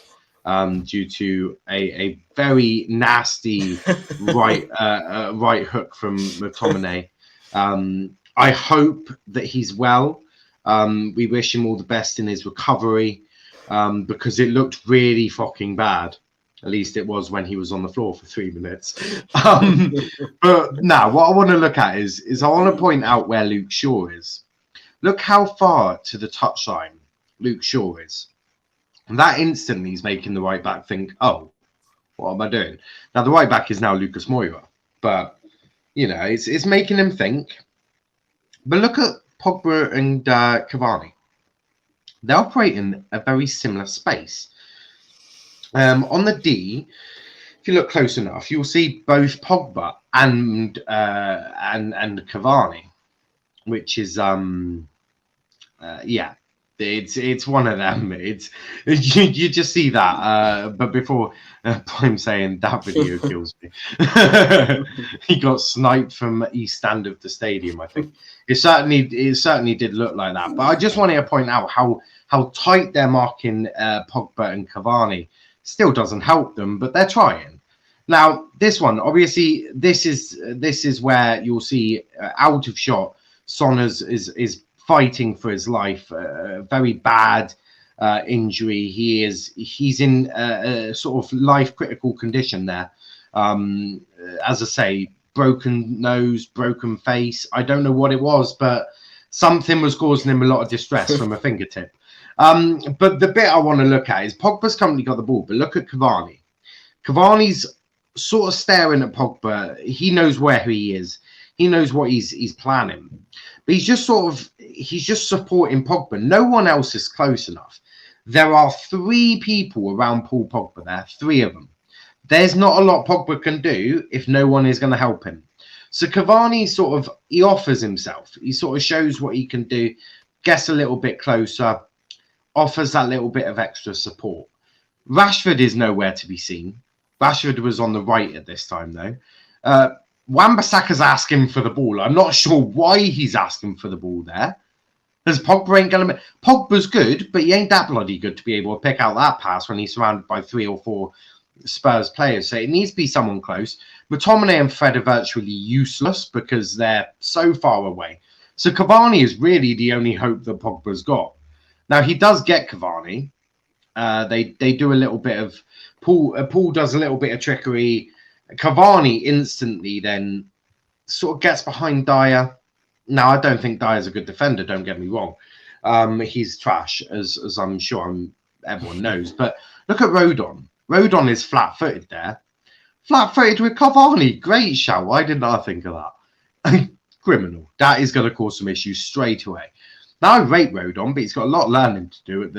due to a very nasty right hook from McTominay. I hope that he's well. We wish him all the best in his recovery, because it looked really fucking bad. At least it was when he was on the floor for 3 minutes. But now, what I want to look at is I want to point out where Luke Shaw is. Look how far to the touchline Luke Shaw is. And that instantly is making the right back think, oh, what am I doing? Now, the right back is now Lucas Moura. But, you know, it's making him think. But look at Pogba and Cavani. They operate in a very similar space. On the D, if you look close enough, you'll see both Pogba and Cavani, which is yeah, it's one of them. It's you just see that. But before I'm saying that video kills me. He got sniped from east stand of the stadium. I think it certainly did look like that. But I just wanted to point out how tight they're marking Pogba and Cavani. Still doesn't help them, but they're trying. Now, this one, obviously, this is where you'll see out of shot, Son is fighting for his life. Very bad injury. He's in a sort of life critical condition there. As I say, broken nose, broken face. I don't know what it was, but something was causing him a lot of distress from a fingertip. But the bit I want to look at is Pogba's currently got the ball, but look at Cavani. Cavani's sort of staring at Pogba. He knows where he is. He knows what he's planning. But he's just supporting Pogba. No one else is close enough. There are 3 people around Paul Pogba there, 3 of them. There's not a lot Pogba can do if no one is going to help him. So Cavani he offers himself. He sort of shows what he can do, gets a little bit closer, offers that little bit of extra support. Rashford is nowhere to be seen. Rashford was on the right at this time, though. Wan-Bissaka's asking for the ball. I'm not sure why he's asking for the ball there. Because Pogba ain't going to... Pogba's good, but he ain't that bloody good to be able to pick out that pass when he's surrounded by 3 or 4 Spurs players. So it needs to be someone close. McTominay and Fred are virtually useless because they're so far away. So Cavani is really the only hope that Pogba's got. Now, he does get Cavani. They do a little bit of... Paul does a little bit of trickery. Cavani instantly then sort of gets behind Dyer. Now, I don't think Dyer's a good defender, don't get me wrong. He's trash, as I'm sure everyone knows. But look at Rodon. Rodon is flat-footed there. Flat-footed with Cavani. Great shout. Why didn't I think of that? Criminal. That is going to cause some issues straight away. Now, I rate Rodon, but he's got a lot of learning to do at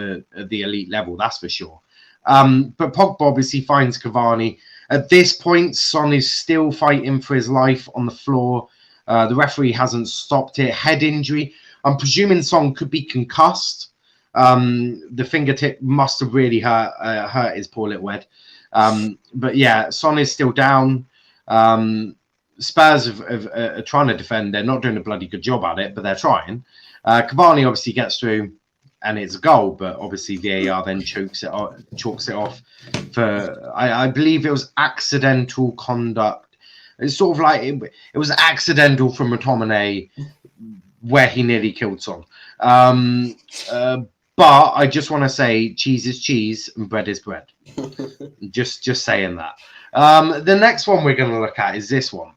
the elite level, that's for sure. But Pogba obviously finds Cavani. At this point, Son is still fighting for his life on the floor. The referee hasn't stopped it. Head injury. I'm presuming Son could be concussed. The fingertip must have really hurt his poor little head. But yeah, Son is still down. Spurs are trying to defend. They're not doing a bloody good job at it, but they're trying. Cavani obviously gets through, and it's a goal, but obviously VAR then chalks it off for, I believe it was accidental conduct. It's sort of like it was accidental from McTominay where he nearly killed Son. But I just want to say cheese is cheese and bread is bread. just saying that. The next one we're going to look at is this one.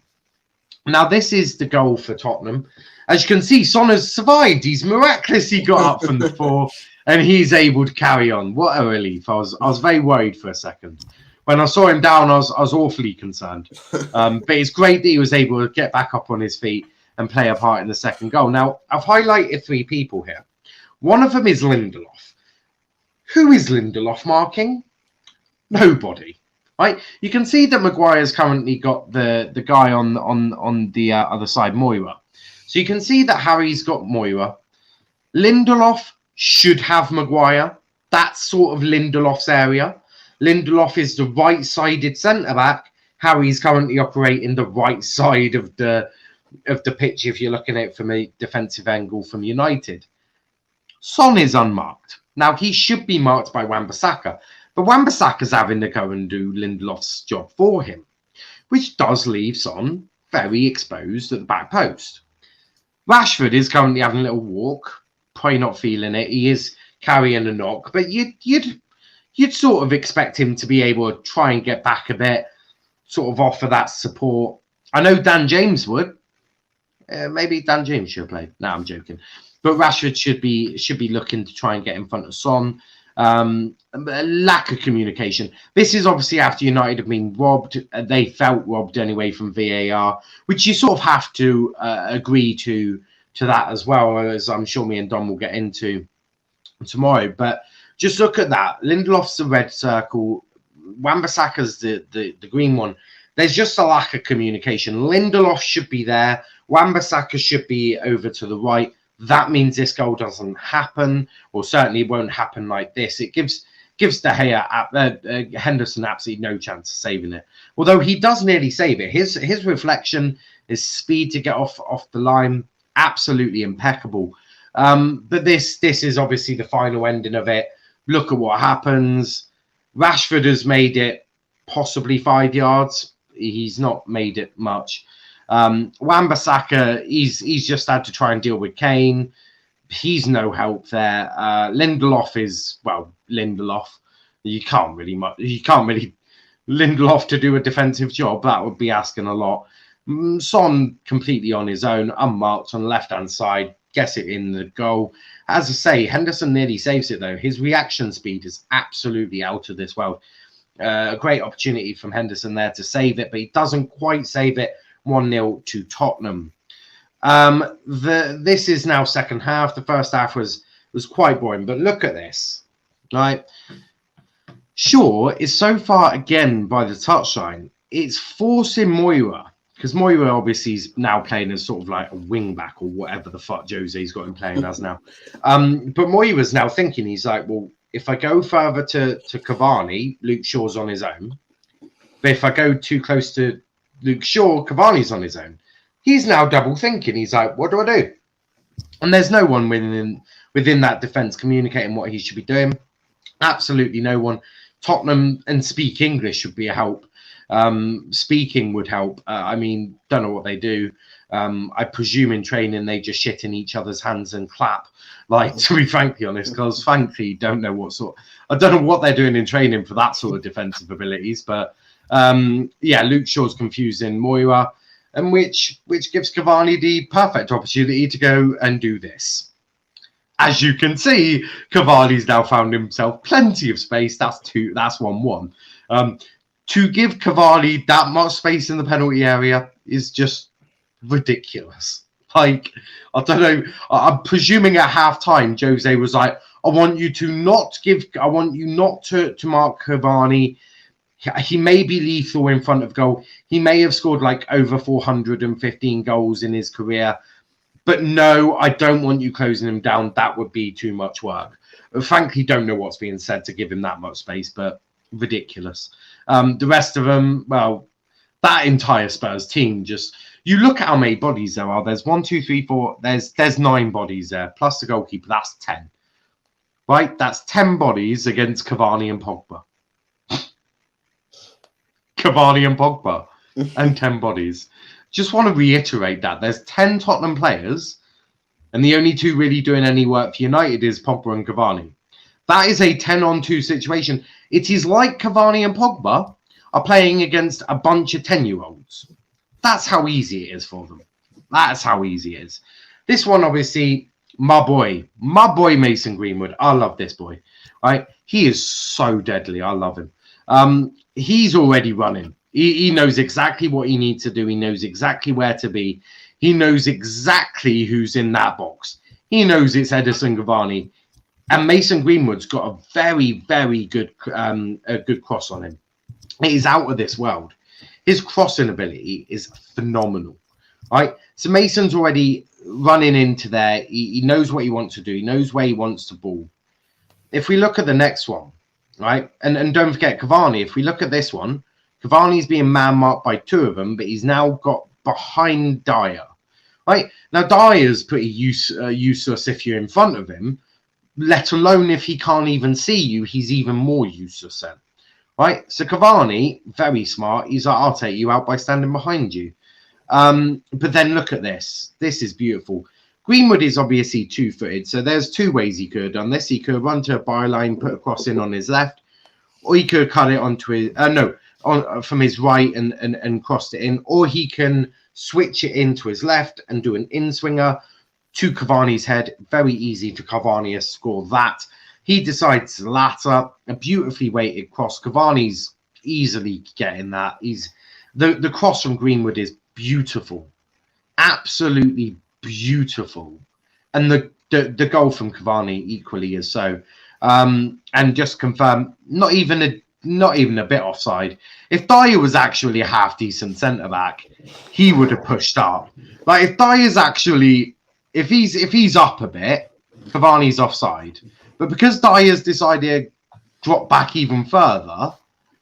Now, this is the goal for Tottenham. As you can see, Son has survived. He's miraculously got up from the floor and he's able to carry on. What a relief. I was very worried for a second. When I saw him down, I was awfully concerned. But it's great that he was able to get back up on his feet and play a part in the second goal. Now, I've highlighted 3 people here. One of them is Lindelof. Who is Lindelof marking? Nobody. Right, you can see that Maguire's currently got the guy on the other side, Moira. So you can see that Harry's got Moira. Lindelof should have Maguire. That's sort of Lindelof's area. Lindelof is the right-sided centre-back. Harry's currently operating the right side of the pitch if you're looking at it from a defensive angle from United. Son is unmarked. Now, he should be marked by Wan-Bissaka, but Wan-Bissaka's having to go and do Lindelof's job for him, which does leave Son very exposed at the back post. Rashford is currently having a little walk, probably not feeling it. He is carrying a knock, but you'd sort of expect him to be able to try and get back a bit, sort of offer that support. I know Dan James would. Maybe Dan James should play. No, I'm joking. But Rashford should be looking to try and get in front of Son. Lack of communication. This is obviously after United have been robbed. They felt robbed anyway from VAR, which you sort of have to agree to that as well, as I'm sure me and Don will get into tomorrow. But just look at that. Lindelof's the red circle. Wan-Bissaka's the green one. There's just a lack of communication. Lindelof should be there. Wan-Bissaka should be over to the right. That means this goal doesn't happen, or certainly won't happen like this. It gives De Gea, Henderson absolutely no chance of saving it. Although he does nearly save it. His reflection, his speed to get off the line, absolutely impeccable. But this is obviously the final ending of it. Look at what happens. Rashford has made it possibly 5 yards. He's not made it much. Wan-Bissaka, he's just had to try and deal with Kane. He's no help there. Lindelof is, well, Lindelof. You can't really Lindelof to do a defensive job. That would be asking a lot. Son completely on his own, unmarked on the left-hand side. Gets it in the goal. As I say, Henderson nearly saves it, though. His reaction speed is absolutely out of this world. A great opportunity from Henderson there to save it, but he doesn't quite save it. 1-0 to Tottenham. This is now second half. The first half was quite boring, but look at this. Right? Shaw is so far again by the touchline. It's forcing Moira, because Moira obviously is now playing as sort of like a wing back or whatever the fuck Jose's got him playing as now. But Moira's now thinking, he's like, well, if I go further to Cavani, Luke Shaw's on his own. But if I go too close to Luke Shaw, Cavani's on his own. He's now double thinking. He's like, what do I do? And there's no one within that defence communicating what he should be doing. Absolutely no one. Tottenham and speak English would be a help. Speaking would help. I mean, don't know what they do. I presume in training they just shit in each other's hands and clap. Like, to be frankly honest, because frankly, I don't know what they're doing in training for that sort of defensive abilities. But yeah, Luke Shaw's confusing Moira, and which gives Cavani the perfect opportunity to go and do this. As you can see, Cavani's now found himself plenty of space. That's 1-1. To give Cavani that much space in the penalty area is just ridiculous. Like, I don't know. I'm presuming at half-time, Jose was like, I want you not to mark Cavani. He may be lethal in front of goal. He may have scored like over 415 goals in his career. But no, I don't want you closing him down. That would be too much work. Frankly, don't know what's being said to give him that much space, but ridiculous. The rest of them, well, that entire Spurs team just... You look at how many bodies there are. There's 1, 2, 3, 4. There's 9 bodies there, plus the goalkeeper. That's 10. Right? That's 10 bodies against Cavani and Pogba. Cavani and Pogba. And 10 bodies. Just want to reiterate that. There's 10 Tottenham players, and the only 2 really doing any work for United is Pogba and Cavani. That is a 10-on-2 situation. It is like Cavani and Pogba are playing against a bunch of 10-year-olds. That's how easy it is for them. That's how easy it is. This one, obviously, my boy Mason Greenwood. I love this boy. Right? He is so deadly. I love him. He's already running. He knows exactly what he needs to do. He knows exactly where to be. He knows exactly who's in that box. He knows it's Edison Cavani. And Mason Greenwood's got a very, very good cross on him. It is out of this world. His crossing ability is phenomenal, right? So Mason's already running into there. He knows what he wants to do. He knows where he wants to ball. If we look at the next one, right, and don't forget Cavani. If we look at this one, Cavani's being man-marked by two of them, but he's now got behind Dyer, right? Now, Dyer's pretty useless if you're in front of him, let alone if he can't even see you, he's even more useless then. Right, so Cavani, very smart. He's like, I'll take you out by standing behind you. But then look at this. This is beautiful. Greenwood is obviously two-footed, so there's two ways he could have done this. He could have run to a byline, put a cross in on his left, or he could have cut it onto his from his right and crossed it in, or he can switch it into his left and do an in-swinger to Cavani's head. Very easy to Cavani score that. He decides the latter, a beautifully weighted cross. Cavani's easily getting that. The cross from Greenwood is beautiful, absolutely beautiful, and the goal from Cavani equally is so. And just confirm, not even a bit offside. If Dyer was actually a half decent centre back, he would have pushed up. Like if Dyer's actually, if he's up a bit, Cavani's offside. But because Dyer's decided to drop back even further,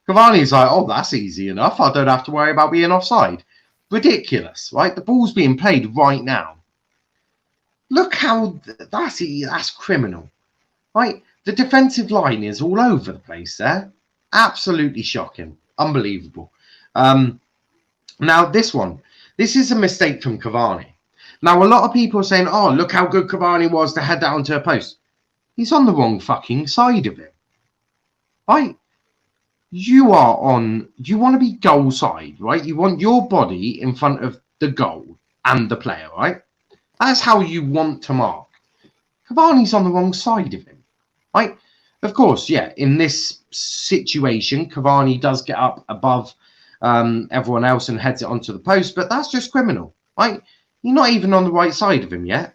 Cavani's like, oh, that's easy enough. I don't have to worry about being offside. Ridiculous, right? The ball's being played right now. Look how that's criminal, right? The defensive line is all over the place there. Absolutely shocking. Unbelievable. Now, this is a mistake from Cavani. Now, a lot of people are saying, oh, look how good Cavani was to head down to a post. He's on the wrong fucking side of it. Right? You want to be goal side, right? You want your body in front of the goal and the player, right? That's how you want to mark. Cavani's on the wrong side of him, right? Of course, yeah, in this situation, Cavani does get up above everyone else and heads it onto the post, but that's just criminal, right? You're not even on the right side of him yet.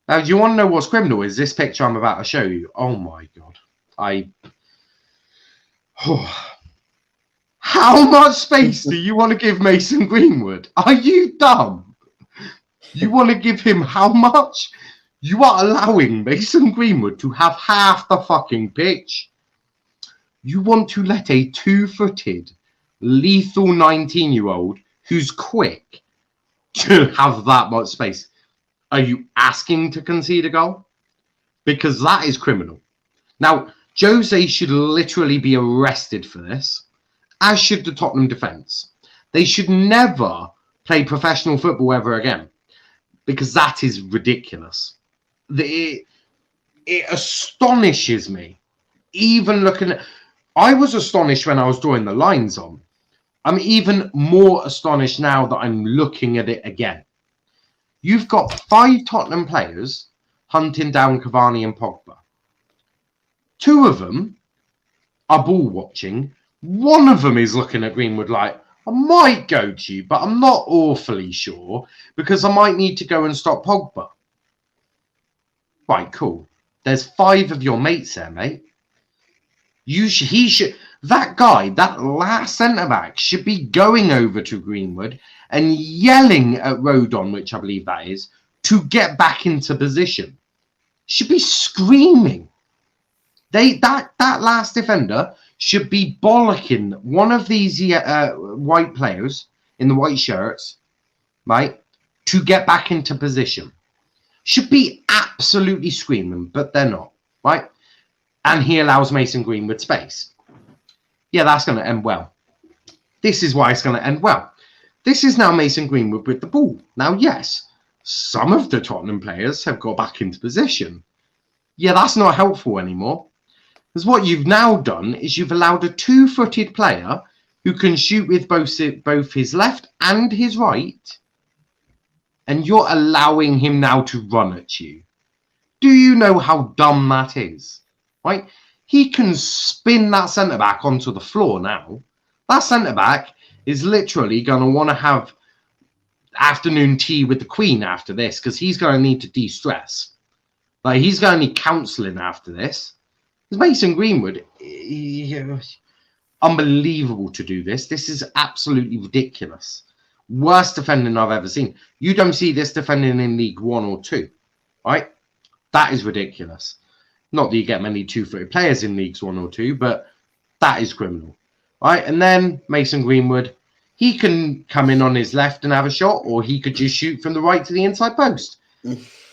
Now, do you want to know what's criminal? Is this picture I'm about to show you? Oh my God. How much space do you want to give Mason Greenwood? Are you dumb? You want to give him how much? You are allowing Mason Greenwood to have half the fucking pitch. You want to let a two-footed, lethal 19-year-old who's quick to have that much space. Are you asking to concede a goal? Because that is criminal. Now, Jose should literally be arrested for this, as should the Tottenham defence. They should never play professional football ever again, because that is ridiculous. It astonishes me. Even looking at... I was astonished when I was drawing the lines on. I'm even more astonished now that I'm looking at it again. You've got 5 Tottenham players hunting down Cavani and Pogba. 2 of them are ball watching. 1 of them is looking at Greenwood like, I might go to you, but I'm not awfully sure because I might need to go and stop Pogba. Right, cool. There's 5 of your mates there, mate. He should... That guy, that last centre-back, should be going over to Greenwood and yelling at Rodon, which I believe that is, to get back into position. Should be screaming. That last defender should be bollocking one of these white players in the white shirts, right, to get back into position. Should be absolutely screaming, but they're not, right? And he allows Mason Greenwood space. Yeah, that's going to end well. This is why it's going to end well. This is now Mason Greenwood with the ball. Now, yes, some of the Tottenham players have got back into position. Yeah, that's not helpful anymore. Because what you've now done is you've allowed a 2-footed player who can shoot with both his left and his right, and you're allowing him now to run at you. Do you know how dumb that is? Right? He can spin that centre-back onto the floor now. That centre-back is literally going to want to have afternoon tea with the Queen after this because he's going to need to de-stress. Like, he's going to need counselling after this. Because Mason Greenwood, unbelievable to do this. This is absolutely ridiculous. Worst defending I've ever seen. You don't see this defending in League 1 or 2, right? That is ridiculous. Not that you get many 2-footed players in Leagues 1 or 2, but that is criminal, right? And then Mason Greenwood, he can come in on his left and have a shot, or he could just shoot from the right to the inside post.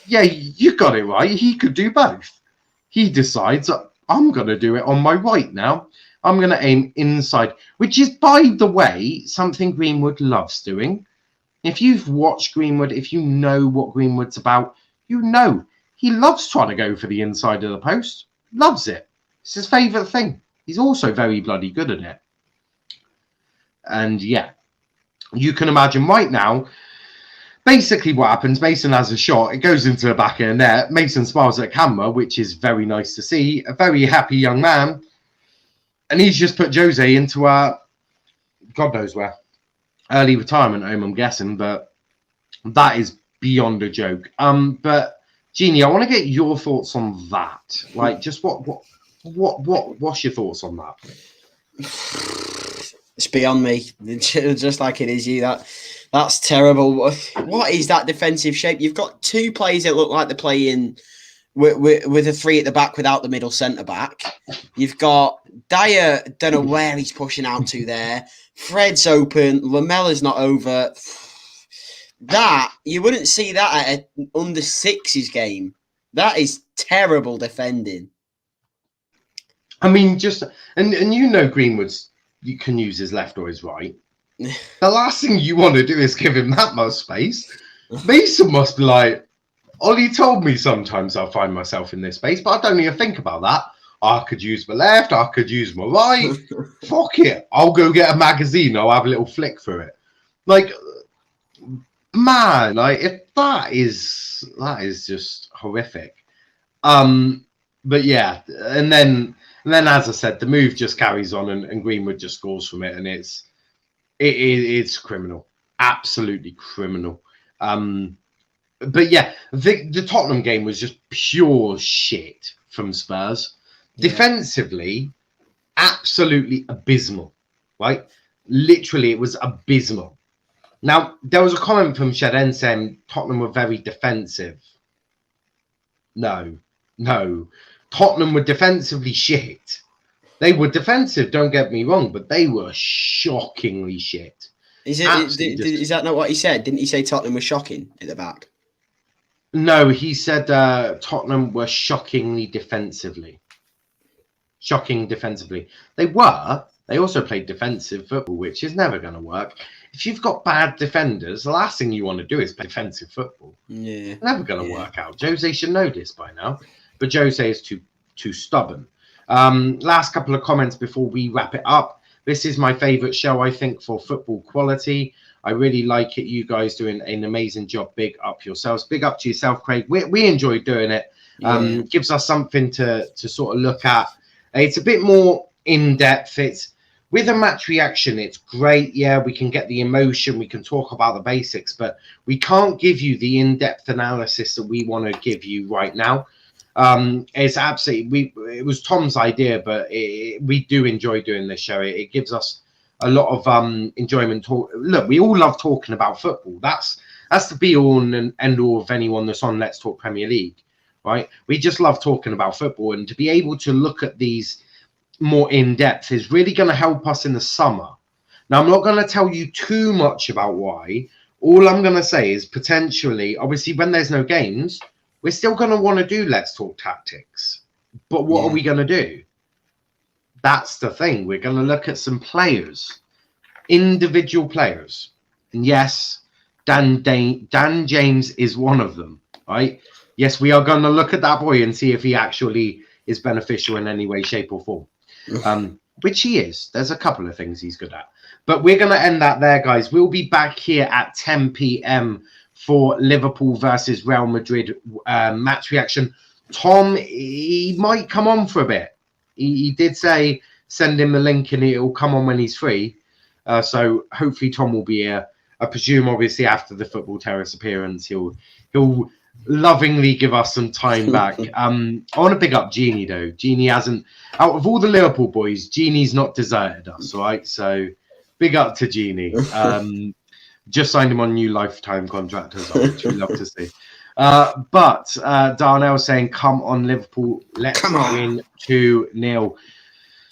Yeah, you got it right. He could do both. He decides, I'm going to do it on my right now. I'm going to aim inside, which is, by the way, something Greenwood loves doing. If you've watched Greenwood, if you know what Greenwood's about, you know he loves trying to go for the inside of the post. Loves it. It's his favourite thing. He's also very bloody good at it. And yeah, you can imagine right now, basically what happens, Mason has a shot, it goes into the back of the net. Mason smiles at camera, which is very nice to see. A very happy young man. And he's just put Jose into God knows where. Early retirement home, I'm guessing, but that is beyond a joke. But Gini, I want to get your thoughts on that. Like, just what's your thoughts on that? It's beyond me. Just like it is you. That's terrible. What is that defensive shape? You've got two players that look like they're playing with a three at the back without the middle centre back. You've got Dyer, don't know where he's pushing out to there. Fred's open. Lamella's not over. That, you wouldn't see that at an under sixes game. That is terrible defending. I mean, just, and you know Greenwood's, you can use his left or his right. The last thing you want to do is give him that much space. Mason must be like, Ollie told me sometimes I'll find myself in this space, but I don't even think about that. I could use my left, I could use my right. Fuck it. I'll go get a magazine, I'll have a little flick through it. Like, man, like, if that is just horrific. But yeah, and then as I said, the move just carries on and Greenwood just scores from it, and it's criminal. Absolutely criminal. But yeah, the Tottenham game was just pure shit from Spurs. Yeah. Defensively, absolutely abysmal, right? Literally, it was abysmal. Now, there was a comment from Sheden saying Tottenham were very defensive. No. Tottenham were defensively shit. They were defensive, don't get me wrong, but they were shockingly shit. Is that not what he said? Didn't he say Tottenham was shocking at the back? No, he said Tottenham were shockingly defensively. Shocking defensively. They were. They also played defensive football, which is never going to work. If you've got bad defenders, the last thing you want to do is play defensive football. Yeah. Never going to work out. Jose should know this by now. But Jose is too stubborn. Last couple of comments before we wrap it up. This is my favourite show, I think, for football quality. I really like it. You guys doing an amazing job. Big up yourselves. Big up to yourself, Craig. We enjoy doing it. Gives us something to sort of look at. It's a bit more in-depth. It's with a match reaction. It's great. Yeah, we can get the emotion. We can talk about the basics, but we can't give you the in-depth analysis that we want to give you right now. It's absolutely, it was Tom's idea, but we do enjoy doing this show. It gives us a lot of enjoyment. Look, we all love talking about football. That's the be all and end all of anyone that's on Let's Talk Premier League, right? We just love talking about football, and to be able to look at these more in depth is really going to help us in the summer. Now, I'm not going to tell you too much about why. All I'm going to say is potentially, obviously, when there's no games, we're still going to want to do Let's Talk Tactics. But what are we going to do? That's the thing. We're going to look at some players, individual players. And yes, Dan James is one of them, right? Yes, we are going to look at that boy and see if he actually is beneficial in any way, shape or form. Which he is. There's a couple of things he's good at. But we're going to end that there, guys. We'll be back here at 10 p.m. for Liverpool versus Real Madrid match reaction. Tom, he might come on for a bit. He did say send him the link and it'll come on when he's free. So hopefully Tom will be here. I presume, obviously, after the Football Terrace appearance, he'll lovingly give us some time back. I want to pick up Gini though. Gini hasn't, out of all the Liverpool boys, Gini's not deserted us, right? So big up to Gini. Just signed him on a new lifetime contract as well, which we love to see. But Darnell saying, come on, Liverpool, let's win 2-0.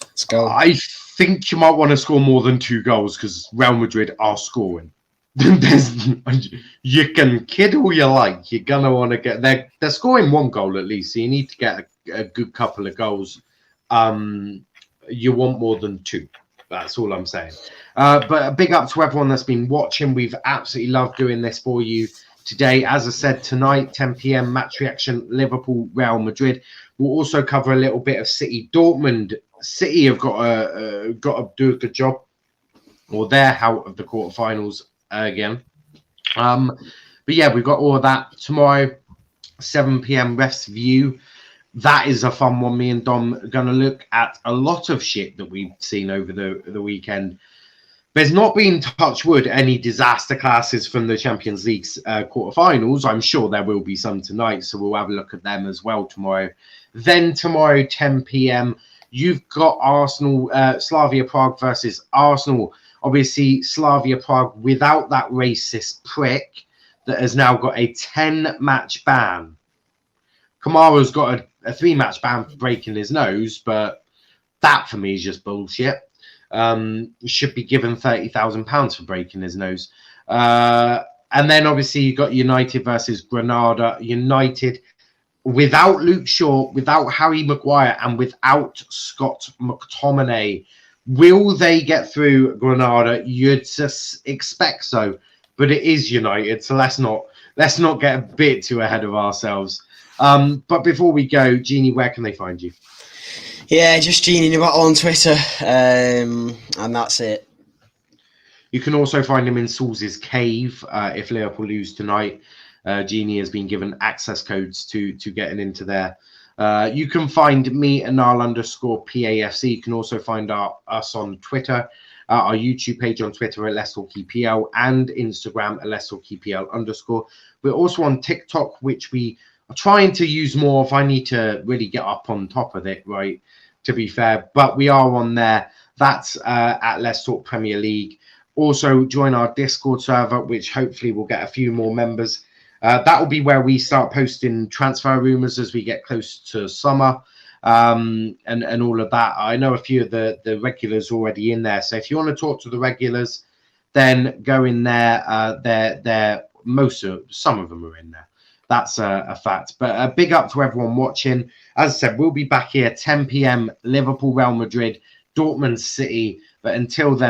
Let's go. I think you might want to score more than 2 goals because Real Madrid are scoring. You can kid all you like. You're going to want to get... They're scoring 1 goal at least, so you need to get a good couple of goals. You want more than 2. That's all I'm saying. But a big up to everyone that's been watching. We've absolutely loved doing this for you today. As I said, tonight, 10 p.m, match reaction, Liverpool, Real Madrid. We'll also cover a little bit of City. Dortmund, City have got to do a good job, or they're out of the quarterfinals again. But yeah, we've got all of that tomorrow, 7 p.m, Ref's View. That is a fun one. Me and Dom are going to look at a lot of shit that we've seen over the weekend. There's not been, touch wood, any disaster classes from the Champions League's quarterfinals. I'm sure there will be some tonight, so we'll have a look at them as well tomorrow. Then tomorrow, 10 p.m, you've got Arsenal, Slavia Prague versus Arsenal. Obviously, Slavia Prague without that racist prick that has now got a 10-match ban. Kamara's got a 3-match ban for breaking his nose, but that for me is just bullshit. Should be given £30,000 for breaking his nose. And then obviously you've got United versus Granada. United without Luke Shaw, without Harry Maguire, and without Scott McTominay. Will they get through Granada? You'd just expect so, but it is United, so let's not get a bit too ahead of ourselves. But before we go, Genie, where can they find you? Yeah, just Genie Newbattle on Twitter, and that's it. You can also find him in Saul's Cave if Liverpool lose tonight. Genie has been given access codes to getting into there. You can find me at Niall_PAFC. You can also find us on Twitter, our YouTube page on Twitter at Let's Talk EPL, and Instagram at Let's Talk EPL_. We're also on TikTok, which we are trying to use more. If I need to really get up on top of it, right, to be fair, but we are on there. That's at Let's Talk Premier League. Also join our Discord server, which hopefully will get a few more members. That will be where we start posting transfer rumors as we get close to summer, and all of that. I know a few of the regulars already in there, so if you want to talk to the regulars, then go in there. Some of them are in there. That's a fact. But a big up to everyone watching. As I said, we'll be back here 10 p.m. Liverpool, Real Madrid, Dortmund, City. But until then,